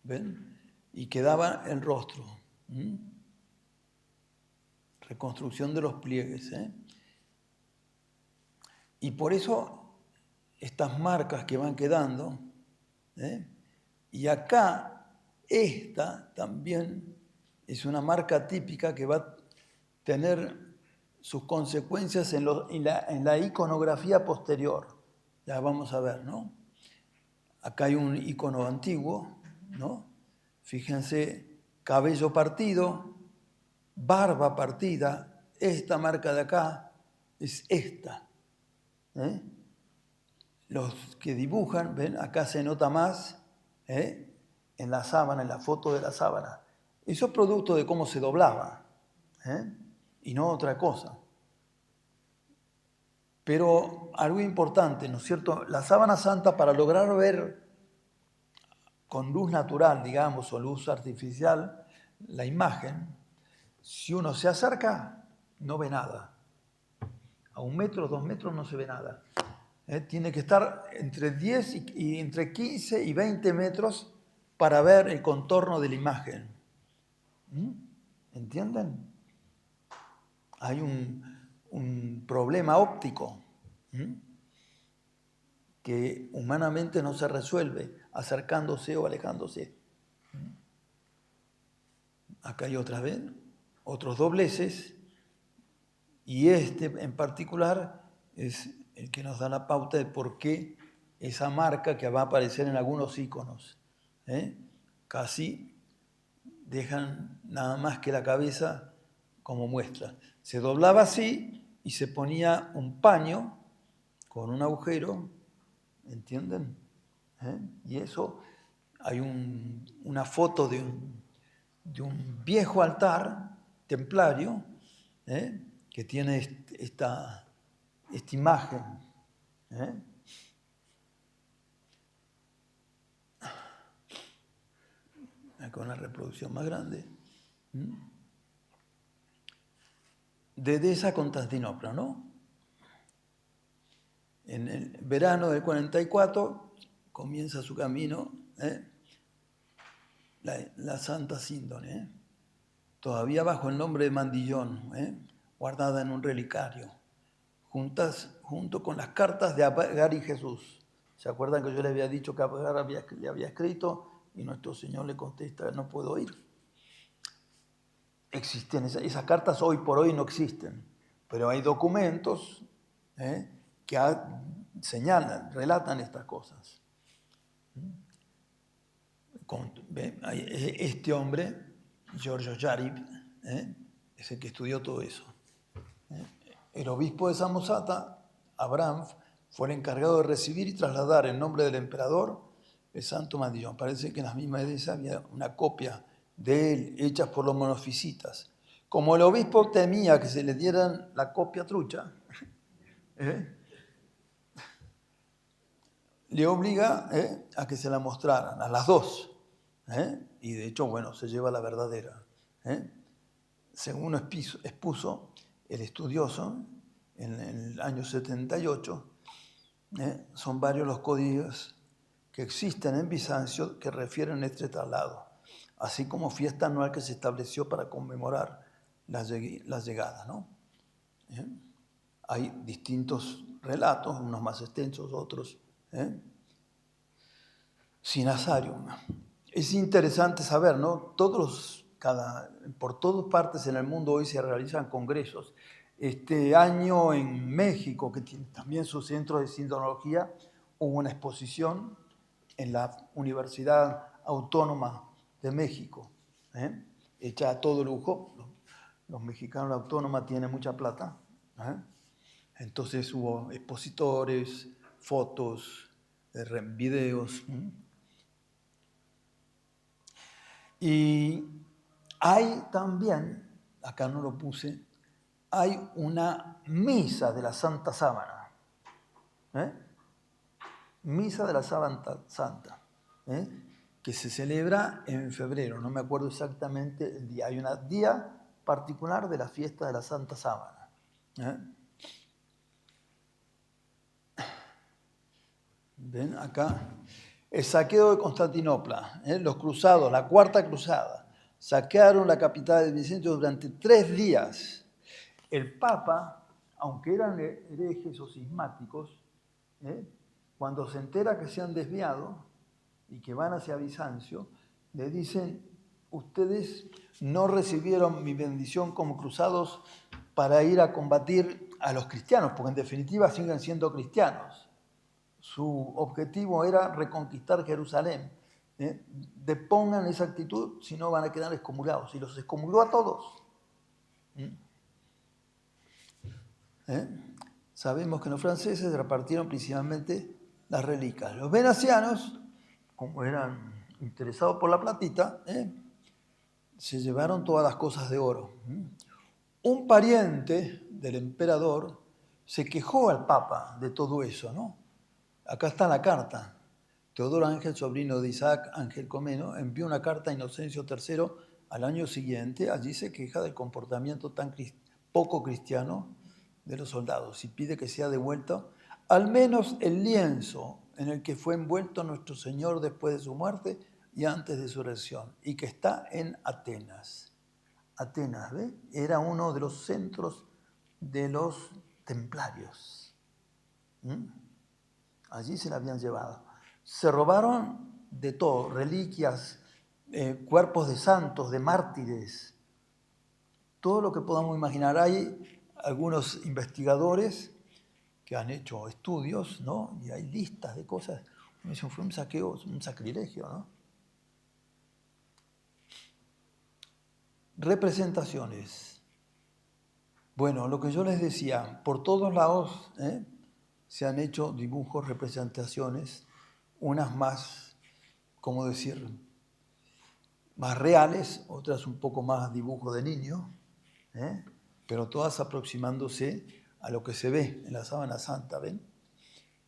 ¿ven? Y quedaba el rostro. Reconstrucción de los pliegues. Y por eso estas marcas que van quedando, y acá esta también es una marca típica que va a tener sus consecuencias en la iconografía posterior. Ya vamos a ver, ¿no? Acá hay un icono antiguo, ¿no? Fíjense, cabello partido, barba partida, esta marca de acá es esta. Los que dibujan, ven, acá se nota más en la sábana, en la foto de la sábana. Eso es producto de cómo se doblaba, y no otra cosa. Pero algo importante, ¿no es cierto? La sábana santa, para lograr ver con luz natural, digamos, o luz artificial, la imagen, si uno se acerca, no ve nada. A 1 metro, 2 metros no se ve nada. Tiene que estar entre 10 y entre 15 y 20 metros para ver el contorno de la imagen. ¿Entienden? Hay un problema óptico que humanamente no se resuelve acercándose o alejándose. Acá hay otra vez, otros dobleces, y este en particular es el que nos da la pauta de por qué esa marca que va a aparecer en algunos iconos, casi dejan nada más que la cabeza como muestra. Se doblaba así y se ponía un paño con un agujero, ¿entienden? Y eso, hay una foto de un viejo altar templario que tiene esta imagen. Con una reproducción más grande. De Edesa a Constantinopla, ¿no? En el verano del 44 comienza su camino la Santa Síndone, todavía bajo el nombre de Mandillón, guardada en un relicario, junto con las cartas de Agar y Jesús. ¿Se acuerdan que yo les había dicho que Agar le había escrito y nuestro Señor le contesta, no puedo ir? Existen, esas cartas hoy por hoy no existen, pero hay documentos que señalan, relatan estas cosas. Este hombre, Giorgio Yarib, es el que estudió todo eso. El obispo de Samosata, Abraham, fue el encargado de recibir y trasladar en nombre del emperador el santo mandillón. Parece que en las mismas de esas había una copia de él, hechas por los monofisitas. Como el obispo temía que se le dieran la copia trucha, le obliga a que se la mostraran, a las dos. Y de hecho, bueno, se lleva la verdadera. Según expuso el estudioso en el año 78, son varios los códigos que existen en Bizancio que refieren a este traslado, así como fiesta anual que se estableció para conmemorar las llegadas, ¿no? Hay distintos relatos, unos más extensos, otros sin asarium. Es interesante saber, ¿no? Por todas partes en el mundo hoy se realizan congresos. Este año en México, que tiene también su centro de sindonología, hubo una exposición en la Universidad Autónoma de México, hecha a todo lujo. Los mexicanos, la autónoma, tienen mucha plata. Entonces hubo expositores, fotos, videos. Y hay también, acá no lo puse, hay una misa de la Santa Sábana. Misa de la Sábana Santa, que se celebra en febrero, no me acuerdo exactamente el día. Hay un día particular de la fiesta de la Santa Sábana. ¿Ven acá? El saqueo de Constantinopla, los cruzados, la cuarta cruzada, saquearon la capital de Bizancio durante 3 días. El Papa, aunque eran herejes o cismáticos, cuando se entera que se han desviado y que van hacia Bizancio, le dicen, ustedes no recibieron mi bendición como cruzados para ir a combatir a los cristianos, porque en definitiva siguen siendo cristianos. Su objetivo era reconquistar Jerusalén. Depongan esa actitud, si no van a quedar excomulgados. Y los excomulgó a todos. Sabemos que los franceses repartieron principalmente las reliquias. Los venecianos, como eran interesados por la platita, se llevaron todas las cosas de oro. Un pariente del emperador se quejó al Papa de todo eso, ¿no? Acá está la carta. Teodoro Ángel, sobrino de Isaac Ángel Comneno, envió una carta a Inocencio III al año siguiente. Allí se queja del comportamiento tan poco cristiano de los soldados y pide que sea devuelto al menos el lienzo en el que fue envuelto nuestro Señor después de su muerte y antes de su resurrección, y que está en Atenas. Atenas, ¿ve? Era uno de los centros de los templarios. Allí se la habían llevado. Se robaron de todo, reliquias, cuerpos de santos, de mártires, todo lo que podamos imaginar. Hay algunos investigadores que han hecho estudios, ¿no? Y hay listas de cosas. Eso fue un saqueo, un sacrilegio, ¿no? Representaciones. Bueno, lo que yo les decía, por todos lados se han hecho dibujos, representaciones, unas más, ¿cómo decir?, más reales, otras un poco más dibujo de niño, pero todas aproximándose a lo que se ve en la sábana santa, ¿ven?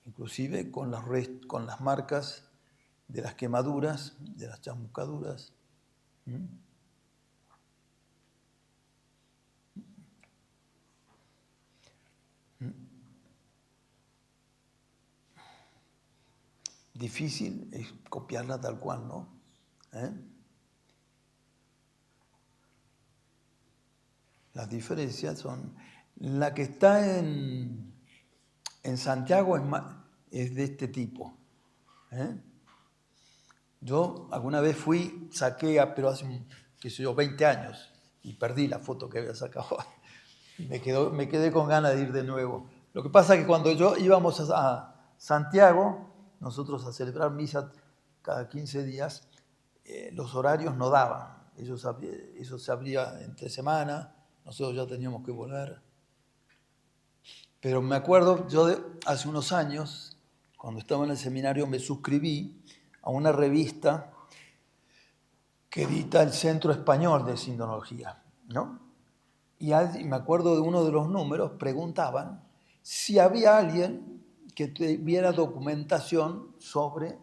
Inclusive con las marcas de las quemaduras, de las chamuscaduras. Difícil es copiarla tal cual, ¿no? Las diferencias son... La que está en Santiago es de este tipo. Yo alguna vez saqué, pero hace, qué sé yo, 20 años, y perdí la foto que había sacado. Me quedé con ganas de ir de nuevo. Lo que pasa es que cuando íbamos a Santiago, nosotros a celebrar misa cada 15 días, los horarios no daban. Eso se abría entre semana, nosotros ya teníamos que volver. Pero me acuerdo, hace unos años, cuando estaba en el seminario, me suscribí a una revista que edita el Centro Español de Sindonología, ¿no? Y me acuerdo de uno de los números, preguntaban si había alguien que tuviera documentación sobre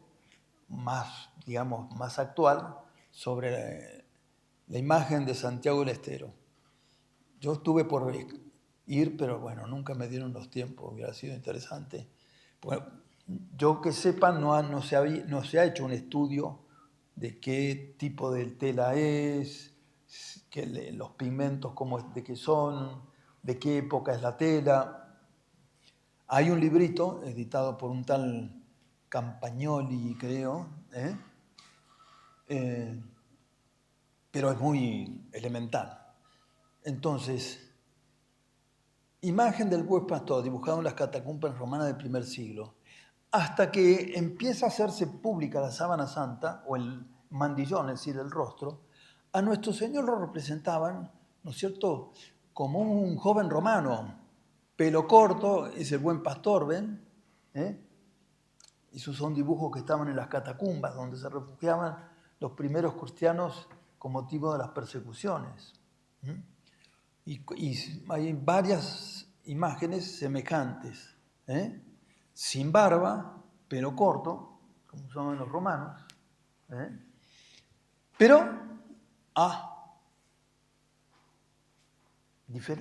más actual, sobre la imagen de Santiago del Estero. Yo estuve por ir, pero bueno, nunca me dieron los tiempos, hubiera sido interesante. Bueno, yo que sepa, no se ha hecho un estudio de qué tipo de tela es, los pigmentos de qué son, de qué época es la tela. Hay un librito editado por un tal Campagnoli, creo, pero es muy elemental. Entonces, imagen del buen pastor dibujado en las catacumbas romanas del primer siglo. Hasta que empieza a hacerse pública la sábana santa, o el mandillón, es decir, el rostro, a nuestro Señor lo representaban, ¿no es cierto?, como un joven romano, pelo corto, es el buen pastor, ¿ven? Esos son dibujos que estaban en las catacumbas, donde se refugiaban los primeros cristianos con motivo de las persecuciones. Y hay varias imágenes semejantes, sin barba, pelo corto, como son los romanos, pero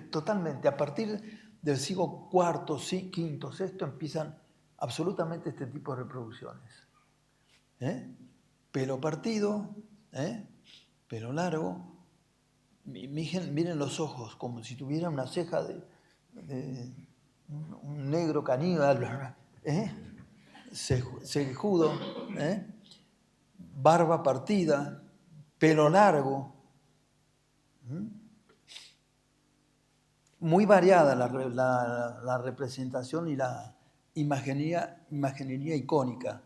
totalmente, a partir del siglo IV, V, VI, empiezan absolutamente este tipo de reproducciones. Pelo partido, pelo largo. Miren los ojos, como si tuviera una ceja de un negro caníbal, cejudo, barba partida, pelo largo. Muy variada la representación y la imaginería icónica.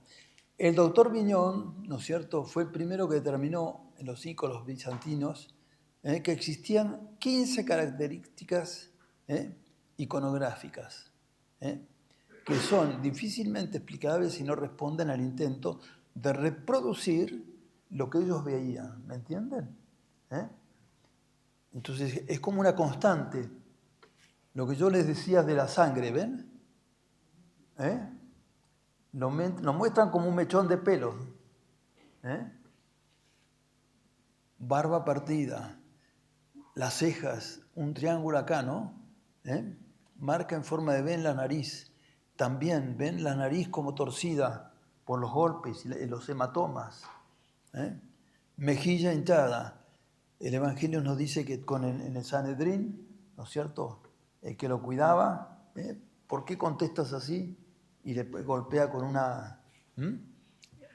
El doctor Viñón, ¿no es cierto?, fue el primero que determinó en los íconos bizantinos que existían 15 características iconográficas, que son difícilmente explicables si no responden al intento de reproducir lo que ellos veían, ¿me entienden? Entonces es como una constante. Lo que yo les decía de la sangre, ¿ven? Lo muestran como un mechón de pelo. Barba partida, las cejas, un triángulo acá, ¿no? Marca en forma de V en la nariz. También ven la nariz como torcida por los golpes y los hematomas. Mejilla hinchada. El Evangelio nos dice que en el Sanedrín, ¿no es cierto?, el que lo cuidaba, ¿por qué contestas así? Y le golpea con una...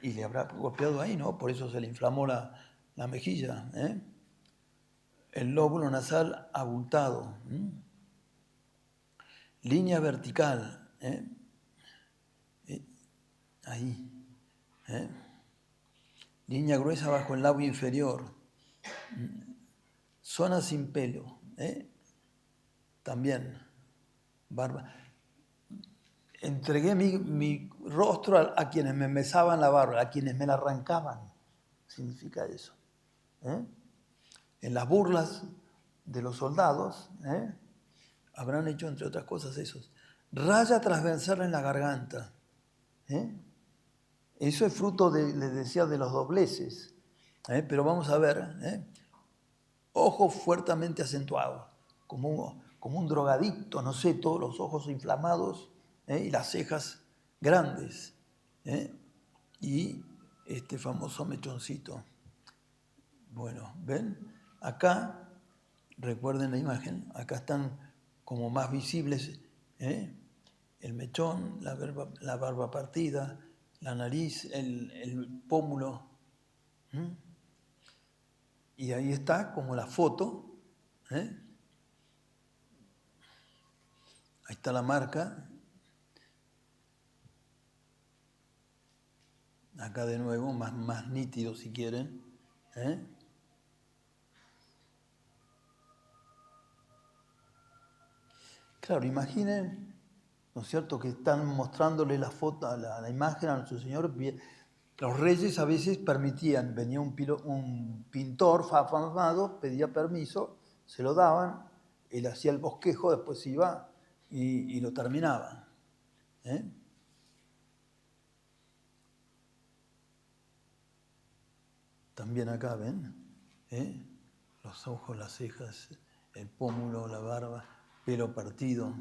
Y le habrá golpeado ahí, ¿no? Por eso se le inflamó la mejilla. El lóbulo nasal abultado. Línea vertical. Ahí. Línea gruesa bajo el labio inferior. zona sin pelo, también, barba. Entregué mi rostro a quienes me mesaban la barba, a quienes me la arrancaban, significa eso. En las burlas de los soldados, habrán hecho, entre otras cosas, esos. Raya transversal en la garganta. Eso es fruto, les decía, de los dobleces. Pero vamos a ver. Ojos fuertemente acentuados, como un drogadicto, no sé, todos los ojos inflamados y las cejas grandes. Y este famoso mechoncito. Bueno, ¿ven? Acá, recuerden la imagen, acá están como más visibles el mechón, la barba partida, la nariz, el pómulo. Y ahí está como la foto. Ahí está la marca. Acá de nuevo, más nítido si quieren. Claro, imaginen, ¿no es cierto?, que están mostrándole la foto, la imagen a nuestro Señor. Los reyes a veces permitían, venía un pintor afamado, pedía permiso, se lo daban, él hacía el bosquejo, después iba y lo terminaba. También acá, ¿ven? Los ojos, las cejas, el pómulo, la barba, pelo partido.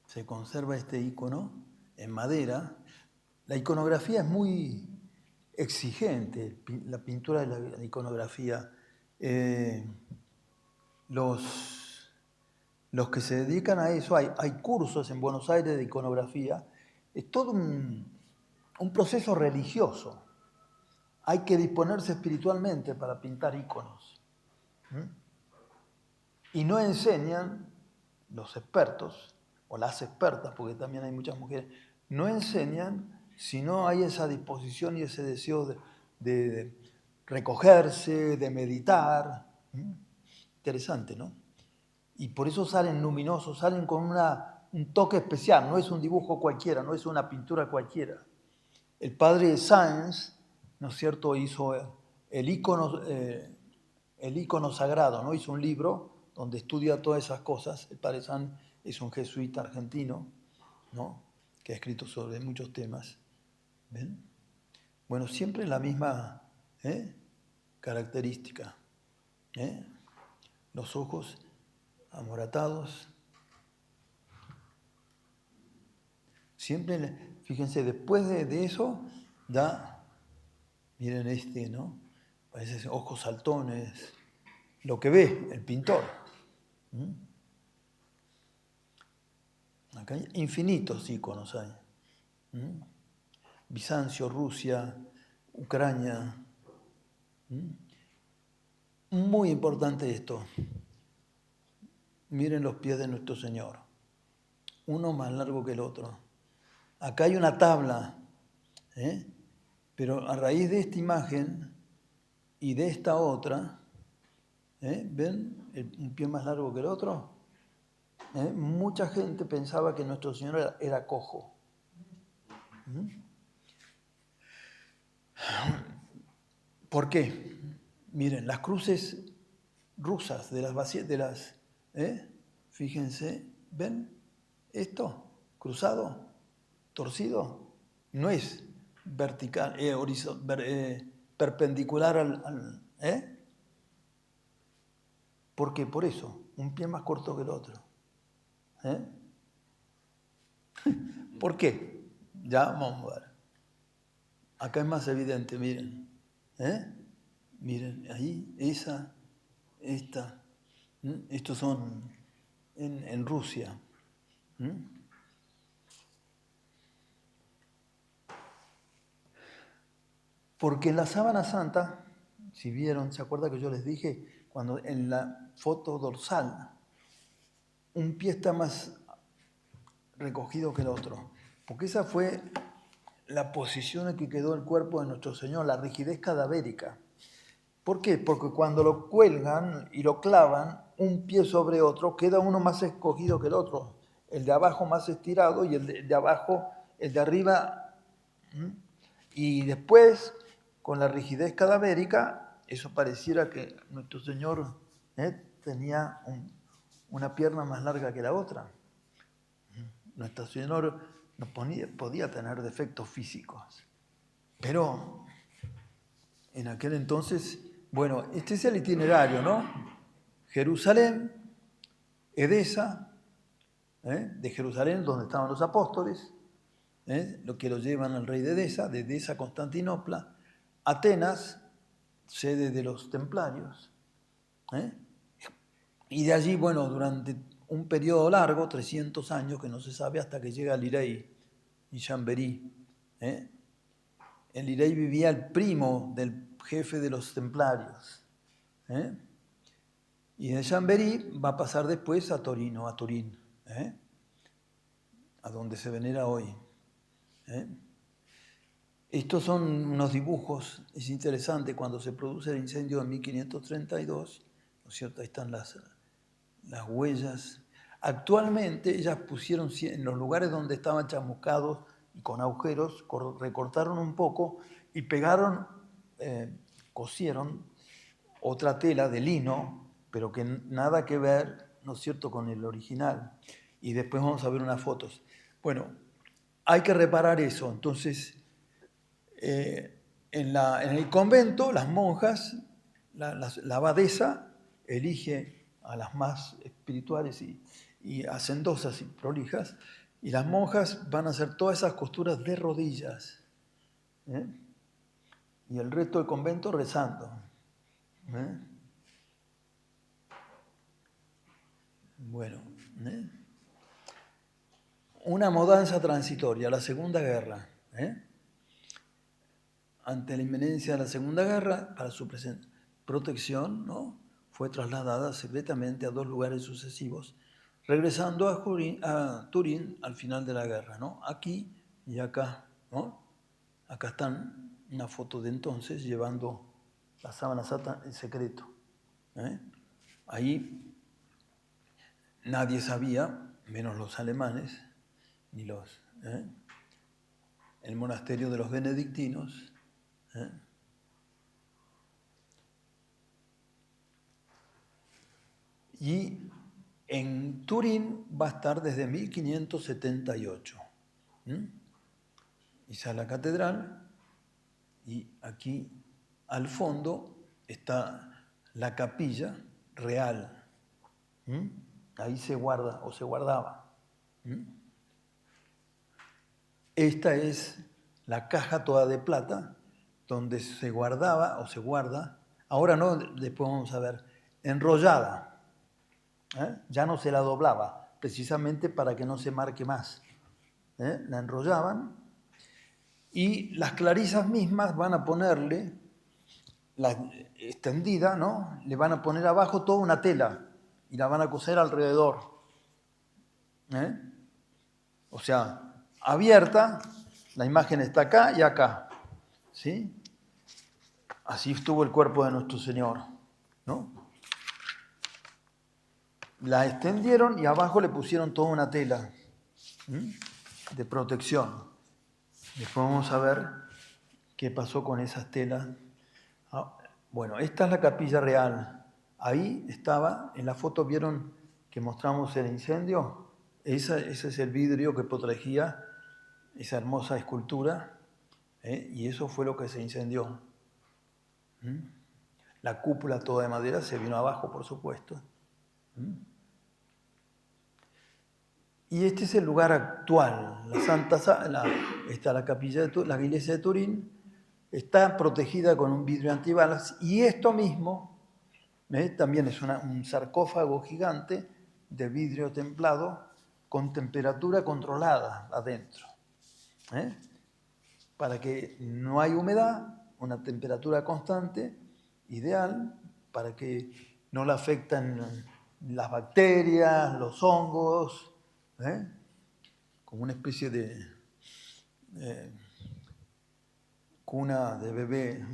Se conserva este icono en madera. La iconografía es muy exigente, la pintura de la iconografía. Los que se dedican a eso, hay cursos en Buenos Aires de iconografía. Es todo un proceso religioso. Hay que disponerse espiritualmente para pintar iconos. Y no enseñan los expertos, o las expertas, porque también hay muchas mujeres, no enseñan si no hay esa disposición y ese deseo de recogerse, de meditar. Interesante, ¿no? Y por eso salen luminosos, salen con un toque especial, no es un dibujo cualquiera, no es una pintura cualquiera. El padre Sáenz, ¿no es cierto?, hizo el ícono sagrado, ¿no? Hizo un libro donde estudia todas esas cosas. El padre Sáenz es un jesuita argentino, ¿no?, que ha escrito sobre muchos temas. ¿Ven? Bueno, siempre la misma característica. Los ojos amoratados. Siempre, fíjense, después de eso, miren ¿no? Parece ojos saltones, lo que ve el pintor. Acá hay infinitos iconos hay. Bizancio, Rusia, Ucrania. Muy importante esto. Miren los pies de nuestro Señor. Uno más largo que el otro. Acá hay una tabla, pero a raíz de esta imagen y de esta otra, ¿ven? Un pie más largo que el otro. Mucha gente pensaba que nuestro Señor era cojo. ¿Por qué? Miren, las cruces rusas de las fíjense, ¿ven esto? Cruzado, torcido, no es vertical, perpendicular al ¿Por qué? Por eso, un pie más corto que el otro. ¿Por qué? Ya vamos a ver. Acá es más evidente, miren. Miren, ahí, esta. Estos son en Rusia. Porque en la sábana santa, si vieron, ¿se acuerdan que yo les dije? Cuando en la foto dorsal, un pie está más recogido que el otro. Porque esa fue la posición en que quedó el cuerpo de nuestro Señor, la rigidez cadavérica. ¿Por qué? Porque cuando lo cuelgan y lo clavan un pie sobre otro, queda uno más escogido que el otro. El de abajo más estirado y el de abajo, el de arriba. Y después, con la rigidez cadavérica, eso pareciera que nuestro Señor tenía una pierna más larga que la otra. Nuestro Señor no podía tener defectos físicos. Pero en aquel entonces, bueno, este es el itinerario, ¿no? Jerusalén, Edesa, de Jerusalén, donde estaban los apóstoles, lo que lo llevan al rey de Edesa a Constantinopla, Atenas, sede de los templarios, y de allí, bueno, durante un periodo largo, 300 años, que no se sabe hasta que llega Lirey y Chambéry. En Lirey vivía el primo del jefe de los templarios. Y de Chambéry va a pasar después a Torino, a Turín, a donde se venera hoy. Estos son unos dibujos, es interesante, cuando se produce el incendio en 1532, ¿no es cierto? Ahí están las huellas. Actualmente ellas pusieron, en los lugares donde estaban chamuscados y con agujeros, recortaron un poco y pegaron, cosieron otra tela de lino, pero que nada que ver, ¿no es cierto?, con el original. Y después vamos a ver unas fotos. Bueno, hay que reparar eso. Entonces, en el convento, las monjas, la abadesa elige a las más espirituales y hacendosas y prolijas, y las monjas van a hacer todas esas costuras de rodillas. Y el resto del convento rezando. Bueno, una mudanza transitoria, la Segunda Guerra. Ante la inminencia de la Segunda Guerra, para su protección, ¿no?, fue trasladada secretamente a 2 lugares sucesivos, regresando a Turín al final de la guerra, ¿no? Aquí y acá, ¿no? Acá están una foto de entonces llevando la sábana santa en secreto. Ahí nadie sabía, menos los alemanes, ni los... el monasterio de los benedictinos. Y en Turín va a estar desde 1578. Esa es la catedral, y aquí al fondo está la capilla real. Ahí se guarda o se guardaba. Esta es la caja toda de plata donde se guardaba o se guarda, ahora no, después vamos a ver, enrollada. Ya no se la doblaba, precisamente para que no se marque más. La enrollaban y las clarisas mismas van a ponerle, la extendida, ¿no?, le van a poner abajo toda una tela y la van a coser alrededor. O sea, abierta, la imagen está acá y acá. ¿Sí? Así estuvo el cuerpo de nuestro Señor, ¿no? La extendieron y abajo le pusieron toda una tela de protección. Después vamos a ver qué pasó con esas telas. Bueno, esta es la capilla real. Ahí estaba, en la foto vieron que mostramos el incendio. Ese es el vidrio que protegía esa hermosa escultura, y eso fue lo que se incendió. La cúpula toda de madera se vino abajo, por supuesto. Y este es el lugar actual. La capilla la iglesia de Turín está protegida con un vidrio antibalas, y esto mismo también es un sarcófago gigante de vidrio templado con temperatura controlada adentro. Para que no haya humedad, una temperatura constante, ideal, para que no le afecten las bacterias, los hongos, como una especie de cuna de bebé,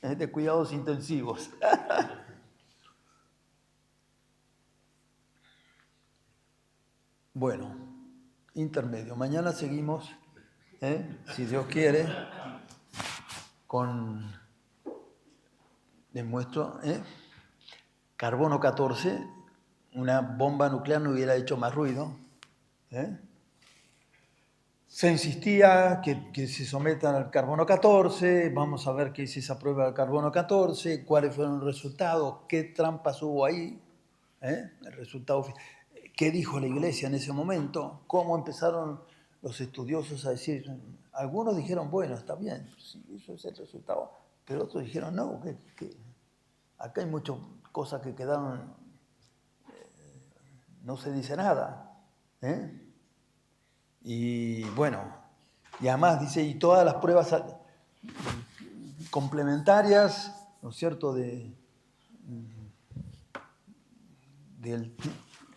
de cuidados intensivos. Bueno, intermedio. Mañana seguimos, si Dios quiere, con, les muestro, carbono 14, una bomba nuclear no hubiera hecho más ruido. Se insistía que se sometan al carbono 14, vamos a ver qué es esa prueba del carbono 14, cuáles fueron los resultados, qué trampas hubo ahí, el resultado, qué dijo la iglesia en ese momento, cómo empezaron los estudiosos a decir, algunos dijeron, bueno, está bien, sí, eso es el resultado, pero otros dijeron, no, que acá hay muchas cosas que quedaron, no se dice nada, Y bueno, y además dice, y todas las pruebas complementarias, ¿no es cierto?,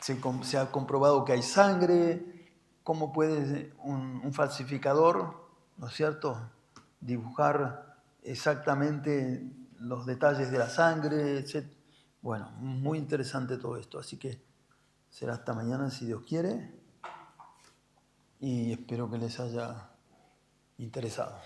se ha comprobado que hay sangre, ¿cómo puede un falsificador, ¿no es cierto?, dibujar exactamente los detalles de la sangre, etc. Bueno, muy interesante todo esto, así que será hasta mañana si Dios quiere y espero que les haya interesado.